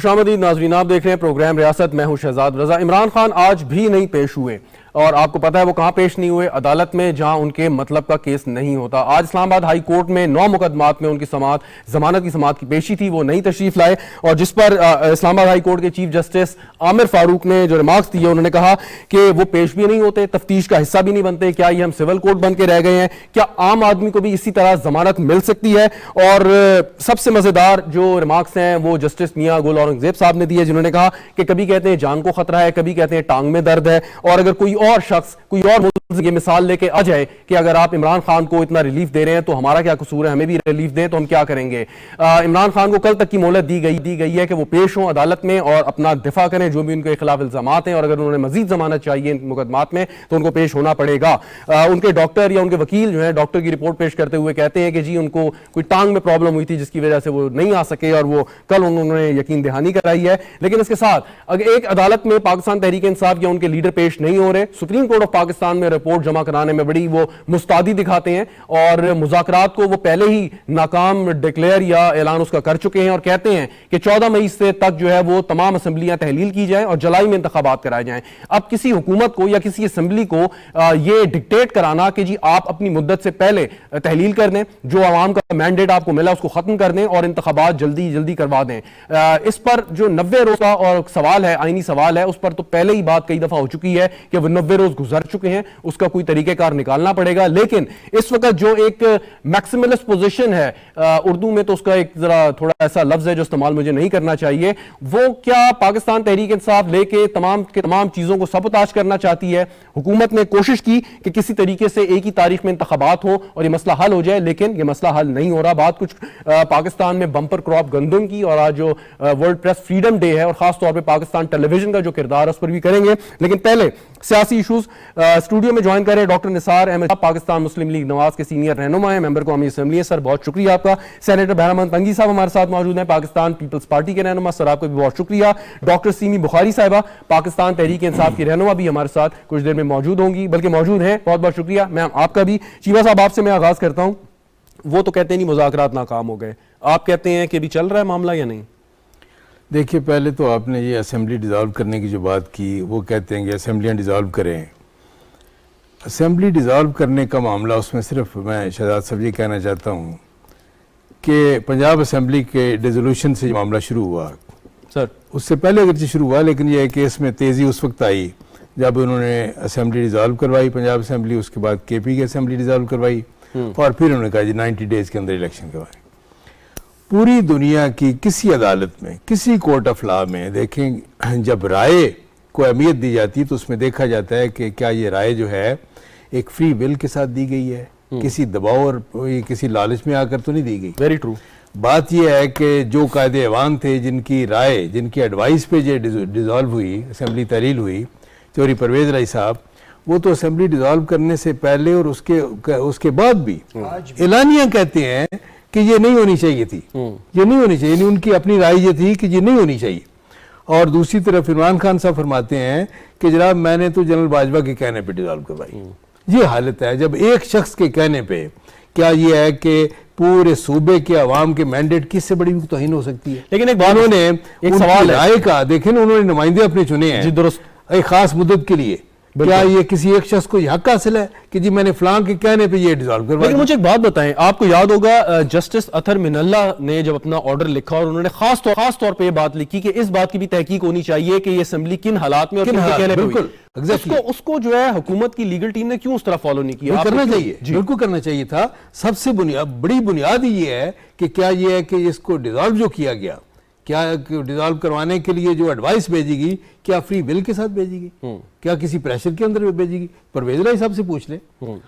खुशामदीद नाज़रीन, आप देख रहे हैं प्रोग्राम रियासत। मैं हूं शहजाद रजा। इमरान खान आज भी नहीं पेश हुए और आपको पता है वो कहां पेश नहीं हुए? अदालत में, जहां उनके मतलब का केस नहीं होता। आज इस्लामाबाद हाई कोर्ट में 9 मुकदमात में उनकी जमानत की समाअत की पेशी थी, वो नहीं तशरीफ लाए और जिस पर इस्लामाबाद हाई कोर्ट के चीफ जस्टिस आमिर फारूक ने जो रिमार्क्स दिए, उन्होंने कहा कि वो पेश भी नहीं होते, तफ्तीश का हिस्सा भी नहीं बनते। क्या ये हम सिविल कोर्ट बन के रह गए हैं? क्या आम आदमी को भी इसी तरह जमानत मिल सकती है? और सबसे मजेदार जो रिमार्क्स हैं वो जस्टिस मियां गुल औरंगजेब साहब ने दिए, जिन्होंने कहा कि कभी कहते हैं जान को खतरा है, कभी कहते हैं टांग में दर्द है, और अगर कोई और शख्स, कोई और मुल्ज़िम ये मिसाल लेके आ जाए कि अगर आप इमरान खान को इतना रिलीफ दे रहे हैं तो हमारा क्या कसूर है, हमें भी रिलीफ दें तो हम क्या करेंगे। इमरान खान को कल तक की मोहलत दी गई है कि वो पेश हों अदालत में और अपना दिफा करें जो भी उनके खिलाफ इल्जामात हैं, और अगर उन्होंने मजीद जमानत चाहिए इन मुकदमात में तो उनको पेश होना पड़ेगा। उनके डॉक्टर या उनके वकील जो है डॉक्टर की रिपोर्ट पेश करते हुए कहते हैं कि जी उनको कोई टांग में प्रॉब्लम हुई थी जिसकी वजह से वो नहीं आ सके और वो कल उन्होंने यकीन दहानी कराई है। लेकिन इसके साथ अगर एक अदालत में पाकिस्तान तहरीक इंसाफ या उनके लीडर पेश नहीं हो रहे, सुप्रीम कोर्ट ऑफ पाकिस्तान में रिपोर्ट जमा कराने में बड़ी वो मुस्तादी दिखाते हैं और मुज़ाकरात को वो पहले ही नाकाम डिक्लेयर या ऐलान उसका कर चुके हैं और कहते हैं कि 14 मई से तक जो है वो तमाम असम्बलियां तहलील की जाएं और जुलाई में इंतखाबात कराए जाएं। अब किसी हुकूमत को या किसी असम्बली को ये डिक्टेट कराना कि जी आप अपनी मुद्दत से पहले तहलील कर दें, जो आवाम का मैंडेट आपको मिला उसको खत्म कर दें और इंतखाबात जल्दी जल्दी करवा दें, इस पर जो 90 रोज का और सवाल है, आईनी सवाल है, उस पर तो पहले ही बात कई दफा हो चुकी है कि वो 90 रोज गुजर चुके हैं, उसका कोई तरीकेकार निकालना पड़ेगा। लेकिन इस वक्त जो एक मैक्सिमलिस्ट पोजीशन है, उर्दू में तो उसका एक जरा थोड़ा ऐसा लफ्ज है जो इस्तेमाल मुझे नहीं करना चाहिए, वो क्या पाकिस्तान तहरीक इंसाफ लेके तमाम चीजों को सबताज करना चाहती है। हुकूमत ने कोशिश की कि किसी तरीके से एक ही तारीख में इंतखाबात हो और ये मसला हल हो जाए, लेकिन ये मसला हल नहीं हो रहा। बात कुछ पाकिस्तान में बम्पर क्रॉप गंदम की और आज जो वर्ल्ड प्रेस फ्रीडम डे है और खास तौर पे पाकिस्तान टेलीविजन का जो किरदार है उस पर भी करेंगे। लेकिन पहले सियासी इशूज स्टूडियो में ज्वाइन करें डॉक्टर निसार अहमद, पाकिस्तान मुस्लिम लीग नवाज के सीनियर रहनुमा है, मेंबर कौमी असेंबली है। सर बहुत शुक्रिया आपका। सेनेटर बहरामन तंगी साहब हमारे साथ मौजूद हैं, पाकिस्तान पीपल्स पार्टी के रहनुमा, सर आपको भी बहुत शुक्रिया। डॉक्टर सीमी बुखारी साहिबा, पाकिस्तान तहरीक इंसाफ की रहनुमा, भी हमारे साथ कुछ देर में मौजूद होंगी, बल्कि मौजूद हैं। बहुत बहुत शुक्रिया मैम आपका भी। चीमा साहब आपसे मैं आगाज करता हूं। वो तो कहते नहीं मुज़ाकरात नाकाम हो गए, आप कहते हैं कि अभी चल रहा है मामला या नहीं? देखिए, पहले तो आपने ये असेंबली डिज़ोल्व करने की जो बात की, वो कहते हैं कि असेंबलियाँ डिज़ोल्व करें। असेंबली डिज़ोल्व करने का मामला, उसमें सिर्फ मैं शहजाद साहब ये कहना चाहता हूँ कि पंजाब असेंबली के डिसोल्यूशन से मामला शुरू हुआ सर, उससे पहले अगरचे शुरू हुआ, लेकिन यह केस में तेज़ी उस वक्त आई जब उन्होंने असेंबली डिज़ोल्व करवाई पंजाब असेंबली, उसके बाद KP की असेंबली डिज़ोल्व करवाई और फिर उन्होंने कहा जी 90 डेज़ के अंदर इलेक्शन करवाएं। पूरी दुनिया की किसी अदालत में, किसी कोर्ट ऑफ लॉ में देखें, जब राय को अहमियत दी जाती है तो उसमें देखा जाता है कि क्या ये राय जो है एक फ्री विल के साथ दी गई है, किसी दबाव और किसी लालच में आकर तो नहीं दी गई। Very true. बात यह है कि जो कायदे ऐवान थे, जिनकी राय, जिनकी एडवाइस पे ये डिज़ोल्व हुई, असेंबली तहलील हुई, चौधरी परवेज राय साहब, वो तो असेंबली डिज़ोल्व करने से पहले और उसके बाद भी एलानिया कहते हैं कि ये नहीं होनी चाहिए थी, ये नहीं होनी चाहिए, उनकी अपनी राय ये थी कि ये नहीं होनी चाहिए। और दूसरी तरफ इमरान खान साहब फरमाते हैं कि जनाब मैंने तो जनरल बाजवा के कहने पे डिज़ोल्व करवाई। ये हालत है जब एक शख्स के कहने पे, क्या ये है कि पूरे सूबे के अवाम के मैंडेट की इससे बड़ी तौहीन हो सकती है? लेकिन एक बात, उन्होंने एक सवाल राय का देखें, उन्होंने नुमाइंदे अपने चुने हैं जी, दुरुस्त, एक खास मुद्दत के लिए। क्या ये किसी एक शख्स को हक हासिल है कि जी मैंने फलां के कहने पे ये डिसॉल्व करवाया? लेकिन मुझे एक बात बताएं, आपको याद होगा जस्टिस अतर मिनल्ला ने जब अपना ऑर्डर लिखा और उन्होंने खास तौर पे ये बात लिखी कि इस बात की भी तहकीक होनी चाहिए कि ये असेंबली किन हालात में और किन कहने पे हुई। उसको जो है हुकूमत की लीगल टीम ने क्यों उस तरह फॉलो नहीं किया? करना चाहिए, बिल्कुल करना चाहिए था। सबसे बड़ी बुनियाद ये है कि क्या ये है कि इसको डिसॉल्व जो किया गया, क्या डिसॉल्व करवाने के लिए जो एडवाइस भेजेगी, क्या फ्री विल के साथ भेजेगी, क्या किसी प्रेशर के अंदर भेजेगी? परवेज राय साहब से पूछ लें।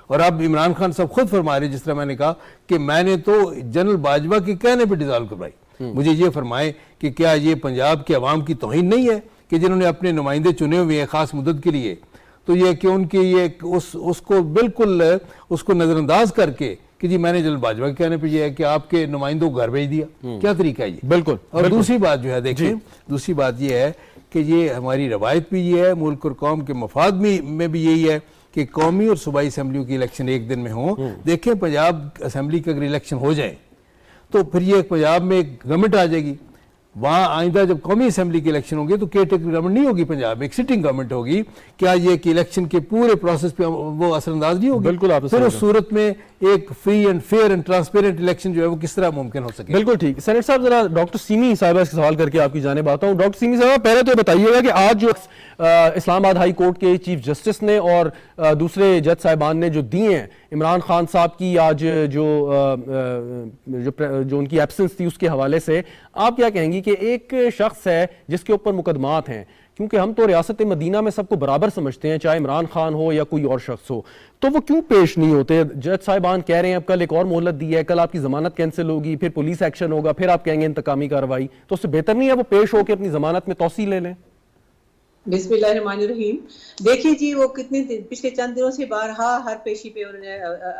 और अब इमरान खान साहब खुद फरमा रहे, जिस तरह मैंने कहा कि मैंने तो जनरल बाजवा के कहने पे डिसॉल्व करवाई। मुझे ये फरमाए कि क्या ये पंजाब के अवाम की तौहीन नहीं है कि जिन्होंने अपने नुमाइंदे चुने हुए हैं खास मुद्दत के लिए, तो ये कि उनके ये उसको बिल्कुल उसको नजरअंदाज करके कि जी मैंने जनरल बाजवा के कहने पे ये है कि आपके नुमाइंदों को घर भेज दिया, क्या तरीका है ये? बिल्कुल। और दूसरी बात जो है देखें, दूसरी बात ये है कि ये हमारी रवायत भी ये है, मुल्क और कौम के मफाद में भी यही है कि कौमी और सूबाई असेंबलियों की इलेक्शन एक दिन में हो। देखें, पंजाब असेंबली का अगर इलेक्शन हो जाए तो फिर ये पंजाब में एक गवर्नमेंट आ जाएगी, वहाँ आइंदा जब कौमी असम्बली के इलेक्शन होंगे तो केयर टेकर गवर्नमेंट नहीं होगी पंजाब में, एक सिटिंग गवर्नमेंट होगी। क्या ये कि इलेक्शन के पूरे प्रोसेस पे वो असरअंदाज नहीं होगी? बिल्कुल, आप फिर उस सूरत में एक free and fair and transparent election जो है वो किस तरह मुमकिन हो सके? बिल्कुल ठीक। सेनेटर साहब, जरा डॉक्टर सीमी साहिबा से सवाल करके आपकी जानिब आता हूँ। डॉक्टर सीमी साहिबा, पहले तो बताइएगा कि आज जो इस्लामाबाद हाई कोर्ट के चीफ जस्टिस ने और दूसरे जज साहिबान ने जो दिए हैं इमरान खान साहब की आज जो उनकी एब्सेंस थी उसके हवाले से, आप क्या कहेंगी कि एक शख्स है जिसके ऊपर मुकदमात हैं, क्योंकि हम तो रियासत मदीना में सबको बराबर समझते हैं, चाहे इमरान खान हो या कोई और शख्स हो, तो वो क्यों पेश नहीं होते? जज साहिबान कह रहे हैं अब कल एक और मोहलत दी है, कल आपकी जमानत कैंसिल होगी, फिर पुलिस एक्शन होगा, फिर आप कहेंगे इंतकामी कार्रवाई, तो उससे बेहतर नहीं है वो पेश होकर अपनी जमानत में तौसी ले लें? बिस्मिल्लाहिर्रहमानिर्रहीम। देखिए जी, वो कितने पिछले चंद दिनों से बारहा हर पेशी पे उन्होंने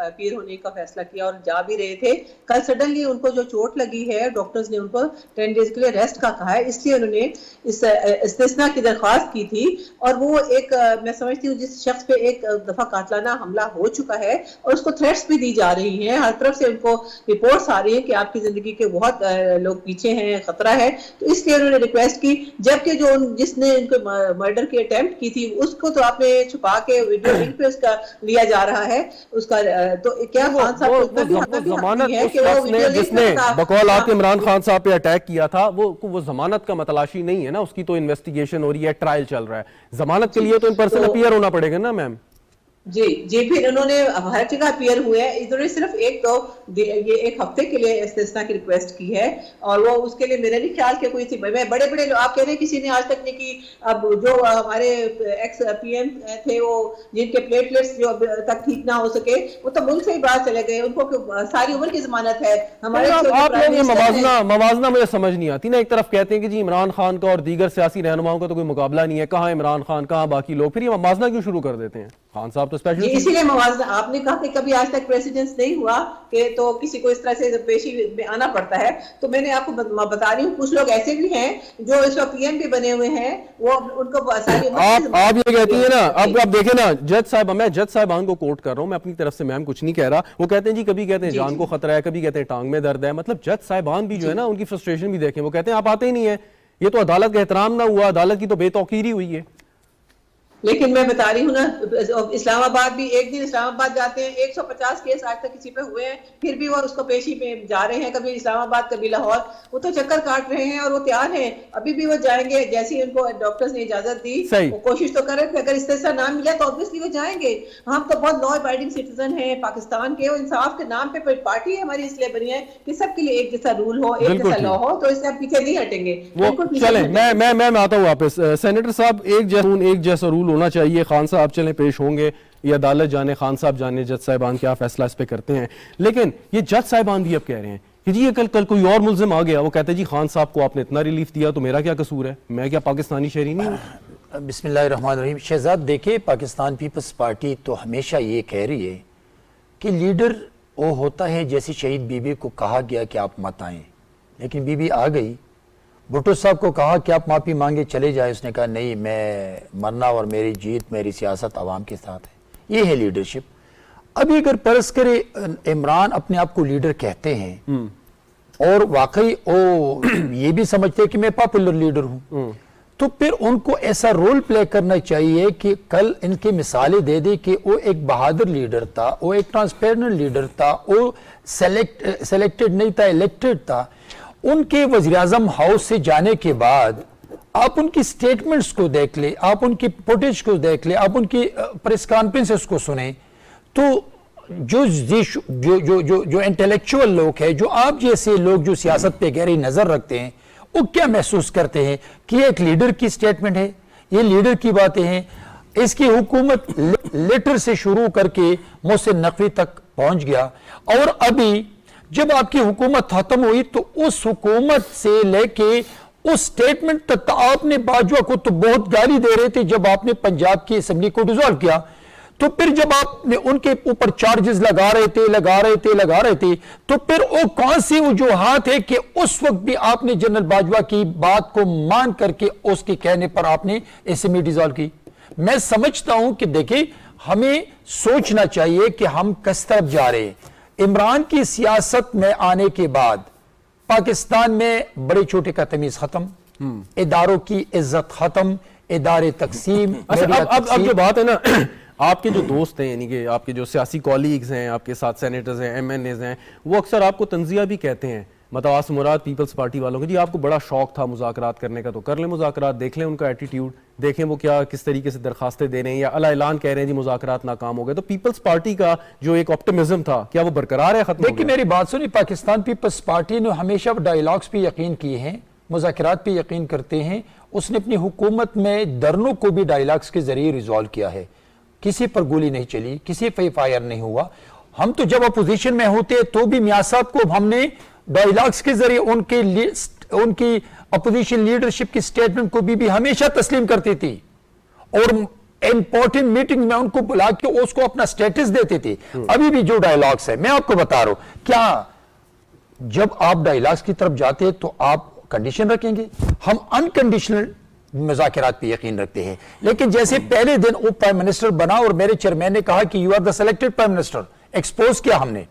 अपीयर होने का फैसला किया और जा भी रहे थे। कल सडनली उनको जो चोट लगी है, डॉक्टर्स ने उनको 10 डेज के लिए रेस्ट का कहा है, इसलिए उन्होंने इस इस्तिस्ना की दरख्वास्त की थी। और वो एक मैं समझती हूँ जिस शख्स पे एक दफा कातलाना हमला हो चुका है और उसको थ्रेट्स भी दी जा रही हैं, हर तरफ से उनको रिपोर्ट्स आ रही है कि आपकी जिंदगी के बहुत लोग पीछे हैं, खतरा है, तो इसलिए उन्होंने रिक्वेस्ट की। जबकि जो जिसने उनको मर्डर की अटेम्प्ट की थी उसको तो आपने छुपा के वीडियो लिंक पे उसका लिया जा रहा है उसका, तो क्या खान साहब को इतना भी जमानत जिसने बकौल आपके इमरान खान साहब पे अटैक किया था वो जमानत का मतलाशी नहीं है ना, उसकी तो इन्वेस्टिगेशन हो रही है, ट्रायल चल रहा है। जमानत के लिए तो इन पर्सन अपीयर होना पड़ेगा ना मैम। जी जी, फिर उन्होंने हर जगह अपीयर हुए हैं, इन्होंने सिर्फ एक तो ये एक हफ्ते के लिए इस्तिस्ना की रिक्वेस्ट की है और वो उसके लिए मेरे नहीं ख्याल के कोई थी, मैं बड़े बड़े आप कह रहे हैं किसी ने आज तक नहीं की। अब जो हमारे एक्स पीएम थे वो जिनके प्लेटलेट्स जो अब तक ठीक ना हो सके वो तो मुल्क से ही बाहर चले गए, उनको सारी उम्र की जमानत है। हमारे आप लोग ये मवाजना मुझे समझ नहीं आती ना, एक तरफ कहते हैं कि जी इमरान खान का और दीगर सियासी रहनुमाओं का तो कोई मुकाबला नहीं है, कहाँ इमरान खान कहाँ बाकी लोग, फिर ये मवाजना क्यों शुरू कर देते हैं? खान साहब तो स्पेशल इसीलिए मवाजना, आपने कहा कि कभी आज तक प्रेसिडेंस नहीं हुआ कि तो किसी को इस तरह से पेशी में आना पड़ता है, तो मैंने आपको बता रही हूँ कुछ लोग ऐसे भी हैं जो इस वक्त पीएम भी बने हुए हैं, वो उनको सारी आप ये कहती है ना, अब देखें ना जज साहब, मैं जज साहिबान को कोट कर रहा हूँ, मैं अपनी तरफ से मैम कुछ नहीं कह रहा, वो कहते हैं जी कभी कहते हैं जान को खतरा है, कभी कहते हैं टांग में दर्द है, मतलब जज साहिबान भी जो है ना उनकी फ्रस्ट्रेशन भी देखें, वो कहते हैं आप आते ही नहीं है, ये तो अदालत का एहतराम ना हुआ, अदालत की तो बेतौकीरी हुई है। लेकिन मैं बता रही हूँ ना, इस्लामाबाद भी एक दिन इस्लामाबाद जाते हैं, 150 केस आज तक किसी पे हुए हैं, फिर भी वो उसको पेशी में जा रहे हैं, कभी इस्लामाबाद कभी लाहौर, वो तो चक्कर काट रहे हैं और वो तैयार हैं, अभी भी वो जाएंगे जैसी उनको डॉक्टर्स ने इजाजत दी, वो कोशिश तो करें कि अगर इस्तिस्ना ना मिला तो ऑब्वियसली वो जाएंगे। हम तो बहुत लॉ अबाइडिंग सिटीजन हैं पाकिस्तान के, इंसाफ के नाम पे पार्टी हमारी इसलिए बनी है कि सबके लिए एक जैसा रूल हो, एक जैसा लॉ हो, तो इससे पीछे नहीं हटेंगे। चलें, मैं आता हूँ वापस। सेनेटर साहब, एक जैसा रूल होना चाहिए, खान साहब चलें पेश होंगे, ये अदालत जाने, खान साहब जाने, जज साहिबान क्या फैसला इस पे करते हैं, लेकिन ये जज साहिबान भी अब कह रहे हैं कि जी ये कल कोई और मुल्जिम आ गया, वो कहते हैं जी खान साहब को आपने इतना रिलीफ दिया तो मेरा क्या कसूर है, मैं क्या पाकिस्तानी शहरी नहीं हूँ? बिस्मिल्लाहिर्रहमानिर्रहीम। शहजाद, देखिए पाकिस्तान पीपल्स पार्टी तो हमेशा ये कह रही है कि लीडर वो होता है, जैसे शहीद बीबी को कहा गया कि आप मत आएँ, लेकिन बीबी आ गई। भुट्टो साहब को कहा कि आप माफ़ी मांगे चले जाए, उसने कहा नहीं, मैं मरना और मेरी जीत, मेरी सियासत आवाम के साथ है। ये है लीडरशिप। अभी अगर परस करे इमरान अपने आप को लीडर कहते हैं और वाकई वो ये भी समझते हैं कि मैं पॉपुलर लीडर हूं, तो फिर उनको ऐसा रोल प्ले करना चाहिए कि कल इनके मिसालें दे दे कि वो एक बहादुर लीडर था, वो एक ट्रांसपेरेंट लीडर था, वो सेलेक्टेड नहीं था, इलेक्टेड था। उनके वज़ीर-ए-आज़म हाउस से जाने के बाद आप उनकी स्टेटमेंट्स को देख ले, आप उनकी फुटेज को देख ले, आप उनकी प्रेस कॉन्फ्रेंसेस को सुने, तो जो इंटेलेक्चुअल लोग हैं, जो आप जैसे लोग जो सियासत पे गहरी नजर रखते हैं, वो क्या महसूस करते हैं कि ये एक लीडर की स्टेटमेंट है, ये लीडर की बातें हैं। इसकी हुकूमत लेटर से शुरू करके मोहसिन नकवी तक पहुंच गया, और अभी जब आपकी हुकूमत खत्म हुई तो उस हुकूमत से लेके उस स्टेटमेंट तक आपने बाजवा को तो बहुत गाली दे रहे थे जब आपने पंजाब की असेंबली को डिसॉल्व किया, तो फिर जब आपने उनके ऊपर चार्जेस लगा रहे थे, तो फिर वो कौन सी वजूहात है कि उस वक्त भी आपने जनरल बाजवा की बात को मान करके उसके कहने पर आपने असेंबली डिसॉल्व की? मैं समझता हूं कि देखिए, हमें सोचना चाहिए कि हम किस तरफ जा रहे हैं। इमरान की सियासत में आने के बाद पाकिस्तान में बड़े छोटे का तमीज खत्म, इदारों की इज्जत खत्म, इदारे तकसीम। अच्छा, अब जो बात है ना, आपके जो दोस्त हैं, यानी कि आपके जो सियासी कॉलीग्स हैं, आपके साथ सेनेटर्स हैं, एमएनएज हैं, वो अक्सर आपको तंजिया भी कहते हैं, मतवास मुराद पीपल्स पार्टी वालों को, जी आपको बड़ा शौक था मुज़ाकरात करने का, तो कर लें मुज़ाकरात, देख लें उनका एटीट्यूड, देखें वो क्या किस तरीके से दरखास्तें दे रहे हैं, या अला ऐलान कह रहे हैं जी मुज़ाकरात नाकाम हो गए। तो पीपल्स पार्टी का जो एक ऑप्टिमिज्म था, क्या वो बरकरार है, खत्म हो देखिए गया? मेरी बात सुनिए, पाकिस्तान पीपल्स पार्टी ने हमेशा डायलॉग्स पे यकीन किए हैं, मुज़ाकरात पे यकीन करते हैं। उसने अपनी हुकूमत में धरनों को भी डायलॉग्स के जरिए रिजॉल्व किया है, किसी पर गोली नहीं चली, किसी पे फायर नहीं हुआ। हम तो जब अपोजिशन में होते तो भी मियां साहब को हमने डायलॉग्स के जरिए उनकी अपोजिशन लीडरशिप की स्टेटमेंट को भी हमेशा तस्लीम करती थी, और इंपॉर्टेंट मीटिंग में उनको बुला के उसको अपना स्टेटस देते थे। अभी भी जो डायलॉग्स है, मैं आपको बता रहा हूं, क्या जब आप डायलॉग्स की तरफ जाते हैं तो आप कंडीशन रखेंगे? हम अनकंडीशनल मुज़ाकरात पे यकीन रखते हैं। लेकिन जैसे पहले दिन वो प्राइम मिनिस्टर बना और मेरे चेयरमैन ने कहा कि you are the selected prime minister, expose किया हमने,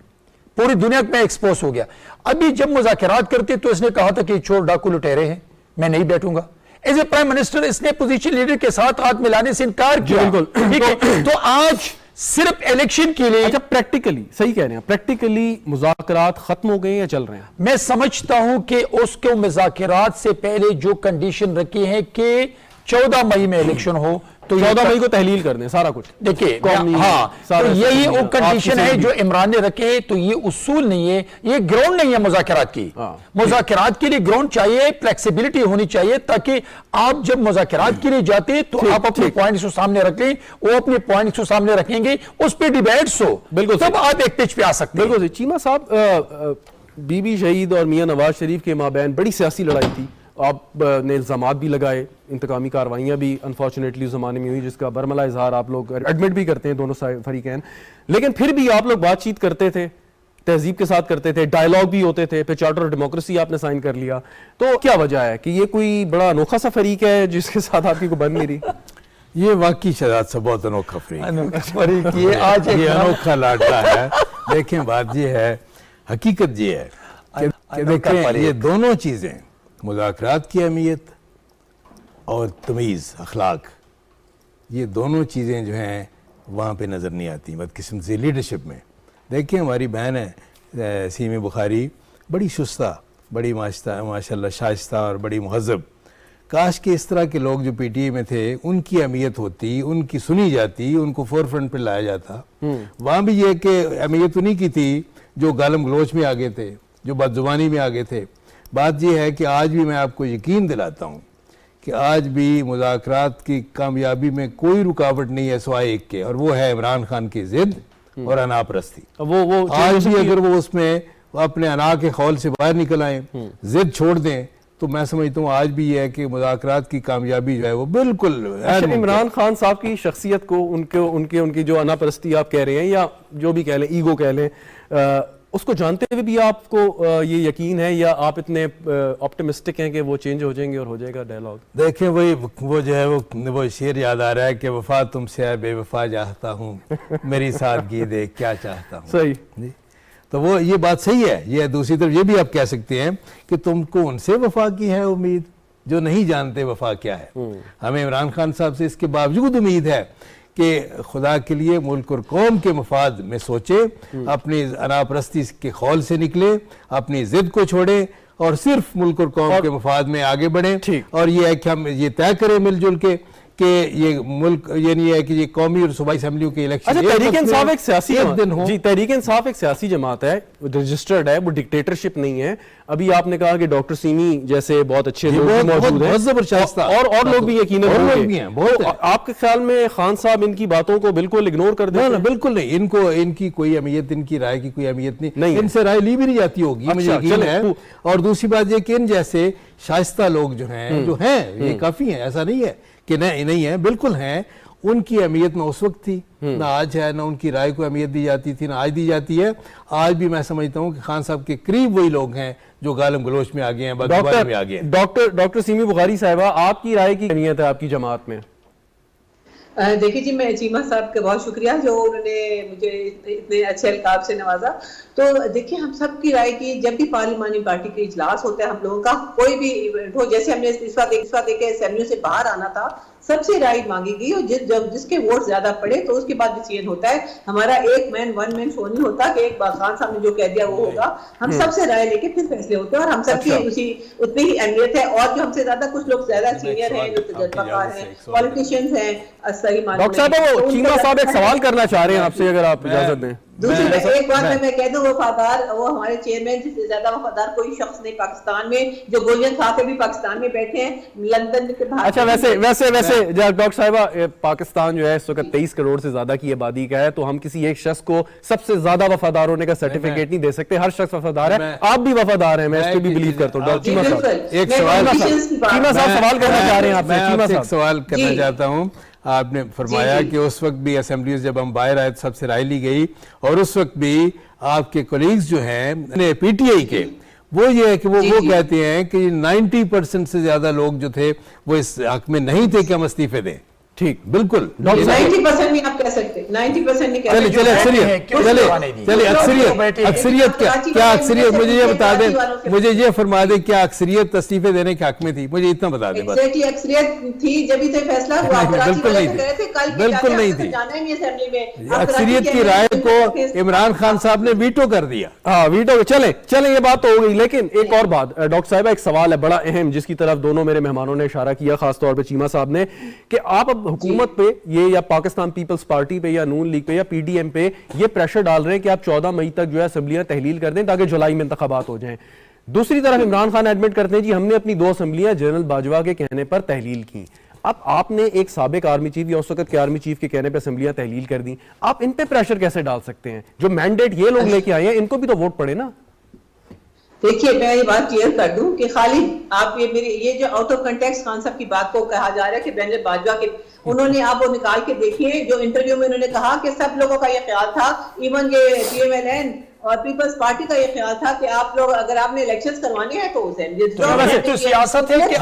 पूरी दुनिया में एक्सपोज हो गया। अभी जब मुज़ाकरात करते तो इसने कहा था कि चोर डाकू लुटेरे हैं, मैं नहीं बैठूंगा। एज ए प्राइम मिनिस्टर इसने पोजीशन लीडर के साथ हाथ मिलाने से इनकार किया। बिल्कुल। ठीक है, तो आज सिर्फ इलेक्शन के लिए, अच्छा, प्रैक्टिकली सही कह रहे हैं, प्रैक्टिकली मुज़ाकरात खत्म हो गए या चल रहे हैं? मैं समझता हूं कि उसको मुज़ाकरात से पहले जो कंडीशन रखी है कि 14 मई में इलेक्शन हो, तो 14 मई को तहलील कर दें सारा कुछ। देखिए, कौमी, हाँ, सारा तो यही सब वो कंडीशन है आपकी जो इमरान ने रखे। तो ये उसूल नहीं है, ये ग्राउंड नहीं है मुज़ाकरात की। हाँ। मुज़ाकरात के लिए ग्राउंड चाहिए, फ्लेक्सिबिलिटी होनी चाहिए, ताकि आप जब मुज़ाकरात के लिए जाते हैं तो आप अपने पॉइंट्स को सामने रख लें, वो अपने पॉइंट्स को सामने रखेंगे, उस पर डिबेट्स हो, बिल्कुल तब आप एक पिच पे आ सकते हैं। बिल्कुल। चीमा साहब, बीबी शहीद और मियां नवाज शरीफ के माबैन बड़ी सियासी लड़ाई थी, आप ने इल्ज़ामात भी लगाए, इंतकामी कार्रवाइयाँ भी अनफॉर्चुनेटली उस ज़माने में हुई, जिसका बरमला इजहार आप लोग एडमिट भी करते हैं दोनों फरीकैन। लेकिन फिर भी आप लोग बातचीत करते थे, तहजीब के साथ करते थे, डायलॉग भी होते थे, फिर चार्टर ऑफ डेमोक्रेसी आपने साइन कर लिया। तो क्या वजह है कि ये कोई बड़ा अनोखा सा फरीक है जिसके साथ आपकी को बन नहीं रही? ये वाकई शहजाद से बहुत अनोखा फरीक, ये आज ये अनोखा लाडला है। देखें, बात ये है, हकीकत ये है कि देखें, ये दोनों चीज़ें, मुज़ाकरात की अहमियत और तमीज़ अखलाक, ये दोनों चीज़ें जो हैं वहाँ पे नज़र नहीं आती बदकिस्मती लीडरशिप में। देखिए, हमारी बहन है सीमी बुखारी, बड़ी शुस्ता, बड़ी माशाल्लाह शाइस्ता और बड़ी मुहज़्ज़ब। काश के इस तरह के लोग जो पीटीआई में थे, उनकी अहमियत होती, उनकी सुनी जाती, उनको फोर फ्रंट पर लाया जाता। वहाँ भी ये कि अहमियत उन्हीं की थी जो गालम गलोच में आगे थे, जो बदजुबानी में आगे थे। बात यह है कि आज भी मैं आपको यकीन दिलाता हूँ कि आज भी मुज़ाकरात की कामयाबी में कोई रुकावट नहीं है सिवाय एक के, और वो है इमरान खान की जिद और अनापरस्ती। वो आज भी अगर वो उसमें अपने अना के खौल से बाहर निकल आए, जिद छोड़ दें, तो मैं समझता हूँ आज भी ये है कि मुज़ाकरात की कामयाबी जो है वो बिल्कुल। अच्छा, इमरान खान साहब की शख्सियत को, उनकी जो अनापरस्ती आप कह रहे हैं, या जो भी कह लें, ईगो कह लें, उसको जानते हुए भी आपको ये यकीन है, या आप इतने ऑप्टिमिस्टिक हैं कि वो चेंज हो जाएंगे और हो जाएगा डायलॉग? देखें, वो जो है वो शेर याद आ रहा है कि वफा तुमसे है बेवफा चाहता हूँ, मेरी सादगी देख क्या चाहता हूँ। सही जी, तो वो ये बात सही है। ये दूसरी तरफ ये भी आप कह सकते हैं कि तुमको उनसे वफा की है उम्मीद जो नहीं जानते वफा क्या है। हमें इमरान खान साहब से इसके बावजूद उम्मीद है कि खुदा के लिए मुल्क और कौम के मफाद में सोचे, अपनी अनापरस्ती के खौल से निकले, अपनी जिद को छोड़े और सिर्फ मुल्क और कौम के मफाद में आगे बढ़े। और ये है कि हम ये तय करें मिलजुल के कि ये मुल्क, ये नहीं है कि ये कौमी और सूबाई असेंबलियों के इलेक्शन। अच्छा, तहरीक इंसाफ एक सियासी दिन हो। जी, तहरीक इंसाफ एक सियासी जमात है, रजिस्टर्ड है, वो डिक्टेटरशिप नहीं है। अभी आपने कहा कि डॉक्टर सीमी जैसे बहुत अच्छे लोग मौजूद हैं, और लोग भी यकीनन होंगे। आपके ख्याल में खान साहब इनकी बातों को बिल्कुल इग्नोर कर देते हैं? बिल्कुल नहीं, इनको इनकी कोई अहमियत, इनकी राय की कोई अहमियत नहीं, इनसे राय ली भी नहीं जाती होगी, मुझे यकीन है। और दूसरी बात ये कि इन जैसे शाइस्ता लोग जो हैं ये काफी हैं, ऐसा नहीं है कि नहीं है, बिल्कुल हैं। उनकी अहमियत में उस वक्त थी, ना आज है, ना उनकी राय को अहमियत दी जाती थी, ना आज दी जाती है। आज भी मैं समझता हूँ कि खान साहब के करीब वही लोग हैं जो गालम गलोच में आ गए हैं, बदजुबानी में आ गए हैं। डॉक्टर सीमी बुखारी साहिबा, आपकी राय की अहमियत है आपकी जमात में? देखिए जी, मैं चीमा साहब का बहुत शुक्रिया जो उन्होंने मुझे इतने अच्छे अलकाब से नवाजा। तो देखिए, हम सब की राय की, जब भी पार्लिमानी पार्टी का इजलास होता है, हम लोगों का कोई भी इवेंट हो, जैसे हमने इस्तीफा देके असेंबली से बाहर आना था, सबसे राय मांगी गई, और जब जिसके वोट ज्यादा पड़े तो उसके बाद डिसीजन होता है। हमारा एक मैन वन मैन शो नहीं होता कि एक बार खान साहब ने जो कह दिया वो होगा। हम सबसे राय लेके फिर फैसले होते हैं, और हम सबकी उतनी ही अहमियत है। और जो हमसे ज्यादा, कुछ लोग ज्यादा सीनियर हैं, जो तजर्बाकार हैं, पॉलिटिशियंस हैं, सही मानते हैं। डॉक्टर साहब, वो चीमा साहब एक सवाल करना चाह रहे हैं आपसे, अगर आप इजाजत दें। दूसरी एक बात मैं कह दूं, वफादार, वो हमारे चेयरमैन जिससे ज्यादा वफादार कोई शख्स नहीं पाकिस्तान में, जो गोलियां खा के भी पाकिस्तान में बैठे हैं, लंदन के बाहर। अच्छा, वैसे डॉक्टर साहिबा, पाकिस्तान जो है इस वक्त 23 करोड़ से ज्यादा की आबादी का है, तो हम किसी एक शख्स को सबसे ज्यादा वफादार होने का सर्टिफिकेट नहीं दे सकते। हर शख्स वफादार है, आप भी वफादार हैं, मैं इस पर भी बिलीव करता हूँ। डॉक्टर चीमा साहब, एक सवाल चीमा साहब सवाल करना चाह रहे हैं आपसे। चीमा साहब, सवाल करना चाहता हूँ। आपने फरमाया कि उस वक्त भी असेंबली जब हम बाहर आए तो सबसे राय ली गई, और उस वक्त भी आपके कोलीग्स जो हैं पीटीआई के, वो ये है कि वो कहते हैं कि 90% से ज्यादा लोग जो थे वो इस हक में नहीं थे कि हम इस्तीफे दें। ठीक, बिल्कुल 90% नहीं आप कह सकते, 90% नहीं कह सकते। चले अक्सरियत क्या अक्सरियत, मुझे ये बता दें, मुझे ये फरमा दें, क्या अक्सरियत इस्तीफे देने के हक में थी? मुझे इतना बता दें। अक्सरियत थी जब भी फैसला हुआ, बिल्कुल नहीं थी। अक्सरियत की राय को इमरान खान साहब ने वीटो कर दिया। हाँ, वीटो। चले ये बात तो हो गई, लेकिन एक और बात डॉक्टर साहिबा, एक सवाल है बड़ा अहम, जिसकी तरफ दोनों मेरे मेहमानों ने इशारा किया, खासतौर पे चीमा साहब ने, कि आप अब हुकूमत पे ये, या पाकिस्तान पीपल्स पार्टी पे, या नून लीग पे, या पीडीएम पे ये प्रेशर डाल रहे हैं कि आप 14 मई तक जो है असेंबलियां तहलील कर दें ताकि जुलाई में इंतखाबात हो जाएं। दूसरी तरफ इमरान खान एडमिट करते हैं जी हमने अपनी 2 असेंबलियां जनरल बाजवा के कहने पर तहलील की। अब आपने एक साबिक आर्मी चीफ या उस वक्त के आर्मी चीफ के कहने पर असेंबलियां तहलील कर दी, आप इन पे प्रेशर कैसे डाल सकते हैं? जो मैंडेट ये लोग लेके आए हैं, इनको भी तो वोट पड़े ना। देखिए, मैं ये बात क्लियर कर दूं कि खाली आप ये जो आउट ऑफ कंटेक्स्ट खान साहब की बात को कहा जा रहा है कि जनरल बाजवा के, उन्होंने आप वो निकाल के देखिए, जो इंटरव्यू में उन्होंने कहा कि सब लोगों का ये ख्याल था, इवन ये पीएमएलएन और पीपल्स पार्टी का ये ख्याल था कि आप लोग, अगर आपने इलेक्शंस करवाने हैं तो सियासत है कि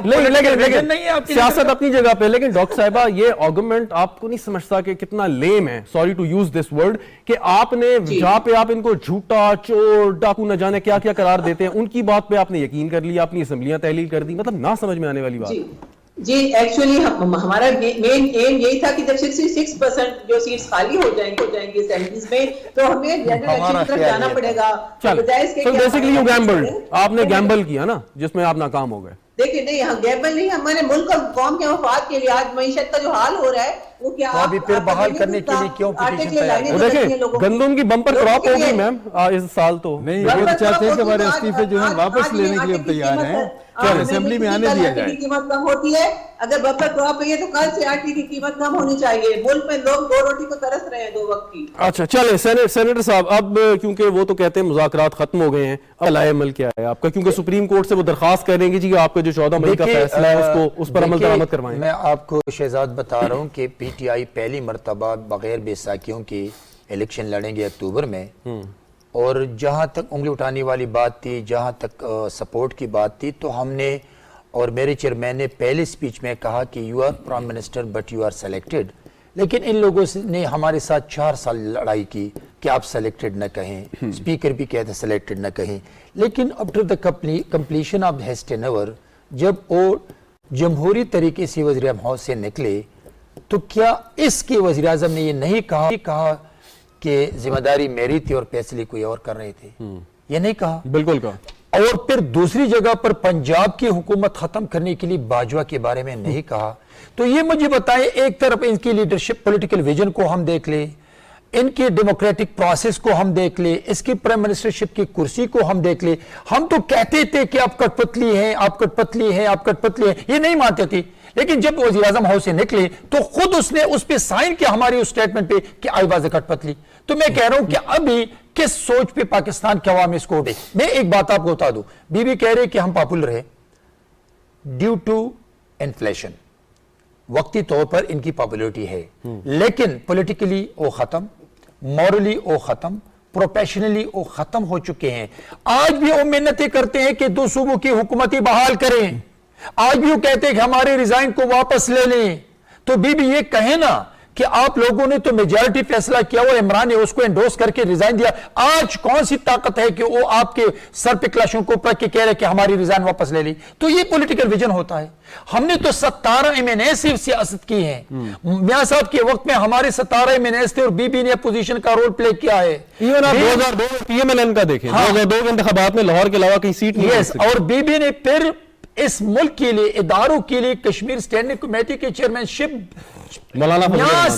लेकिन सियासत अपनी जगह पे, लेकिन डॉक्टर साहिबा ये आर्गुमेंट आपको नहीं समझता कि कितना लेम है, sorry to use this word, कि आपने जहां पे आप इनको झूठा, चोर, डाकू न जाने क्या क्या करार देते हैं, उनकी बात पे आपने यकीन कर लिया, अपनी असेंबलियां तहलील कर दी। मतलब ना समझ में आने वाली बात। जी, एक्चुअली हमारा मेन एम यही था कि जब 66% जो सीट्स खाली हो जाएंगी असेंबलीज में, तो हमें जनरल इलेक्शन की तरफ जाना पड़ेगा। तो बेसिकली यू गैम्बल्ड, आपने गैम्बल किया ना, जिसमें आप नाकाम हो गए। देखिए, नहीं, हम गैम्बल नहीं, हमारे मुल्क और कौम के मफाद के लिए आज मईशत का जो हाल हो रहा है वो क्या तो अभी फिर बहाल करने के लिए क्यों पिटीशन तैयार है? देखिए, गंदम की बम्पर क्रॉप होगी मैम इस साल, तो नहीं, वो तो चाहते हैं कि हमारे इस्तीफे जो है वापस लेने के लिए तैयार हैं, क्या असेंबली में आने दिया जाए। कीमत कम होती है, अगर बम्पर क्रॉप है तो कल से आटे की कीमत कम होनी चाहिए। मुल्क में लोग 2 रोटी को तरस रहे हैं 2 वक्त की। अच्छा, चले सेनेटर साहब, अब क्योंकि वो तो कहते हैं मुज़ाकरात खत्म हो गए हैं, अब अमल क्या है आपका? क्योंकि सुप्रीम कोर्ट से वो दरखास्त करेंगे जी आपका जो 14 मई का फैसला है उसको, उस पर अमल दरामद करवाएं। मैं आपको शहजाद बता रहा हूं कि पीटीआई पहली मर्तबा बगैर बेसाखियों की इलेक्शन लड़ेंगे अक्टूबर में, और जहां तक उंगली उठाने वाली बात थी, जहां तक सपोर्ट की बात थी, तो हमने और मेरे चेयरमैन ने पहले स्पीच में कहा कि you are prime minister but you are selected. लेकिन इन लोगों ने हमारे साथ 4 साल लड़ाई की कि आप सेलेक्टेड न कहें, स्पीकर भी कहते सेलेक्टेड न कहें। लेकिन after the completion of his tenure, जब वो जमहूरी तरीके से वज़ीर हाउस से निकले, तो क्या इसके वज़ीर आज़म ने ये नहीं कहा कि जिम्मेदारी मेरी थी और फैसले कोई और कर रहे थे? ये नहीं कहा, बिल्कुल कहा। और फिर दूसरी जगह पर पंजाब की हुकूमत खत्म करने के लिए बाजवा के बारे में नहीं कहा। तो ये मुझे बताएं, एक तरफ इनकी लीडरशिप, पॉलिटिकल विजन को हम देख ले, इनके डेमोक्रेटिक प्रोसेस को हम देख ले, इसकी प्राइम मिनिस्टरशिप की कुर्सी को हम देख ले। हम तो कहते थे कि आप कठपुतली हैं, आप कठपुतली हैं, आप कठपुतली हैं, ये नहीं मानते थे। लेकिन जब वज़ीर आज़म हाउस से निकले तो खुद उसने उस पे साइन किया, हमारी उस स्टेटमेंट पे, कि आई वाज अ कठपुतली। तो मैं कह रहा हूं कि अभी किस सोच पे पाकिस्तान के अवाम इसको उठे। मैं एक बात आपको बता दूं, बीबी कह रहे कि हम पॉपुलर है ड्यू टू इन्फ्लेशन, वक्ती तौर पर इनकी पॉपुलरिटी है, लेकिन पॉलिटिकली वो खत्म, मॉरली वो खत्म, प्रोफेशनली वो खत्म हो चुके हैं। आज भी वो मेहनतें करते हैं कि 2 सूबों की हुकूमतें बहाल करें, आज भी वो कहते हैं कि हमारे रिजाइन को वापस ले लें। تو بی یہ کہیں نا کہ آپ لوگوں نے تو میجارٹی فیصلہ کیا ہوا، عمران نے اس کو انڈورس کر کے ریزائن دیا، آج کون سی طاقت ہے کہ وہ آپ کے سر پہ کلاشوں کو رکھ کے کہہ رہے کہ ہماری ریزائن واپس لے لی؟ تو یہ پولیٹیکل ویژن ہوتا ہے. ہم نے تو 17 MNA سے سیاست کی ہے. میاں صاحب کے وقت میں ہمارے 17 MNAs تھے اور بی بی نے اپوزیشن کا رول پلے کیا ہے. ایون آپ 2002 پی ایم ایل این کا دیکھیں، 2002 کے انتخابات میں لاہور کے علاوہ کہیں سیٹ نہیں یس، اور بی بی نے پھر اس ملک کے لیے اداروں کے لیے کشمیر اسٹینڈنگ کمیٹی کے چیئرمین شپ میاں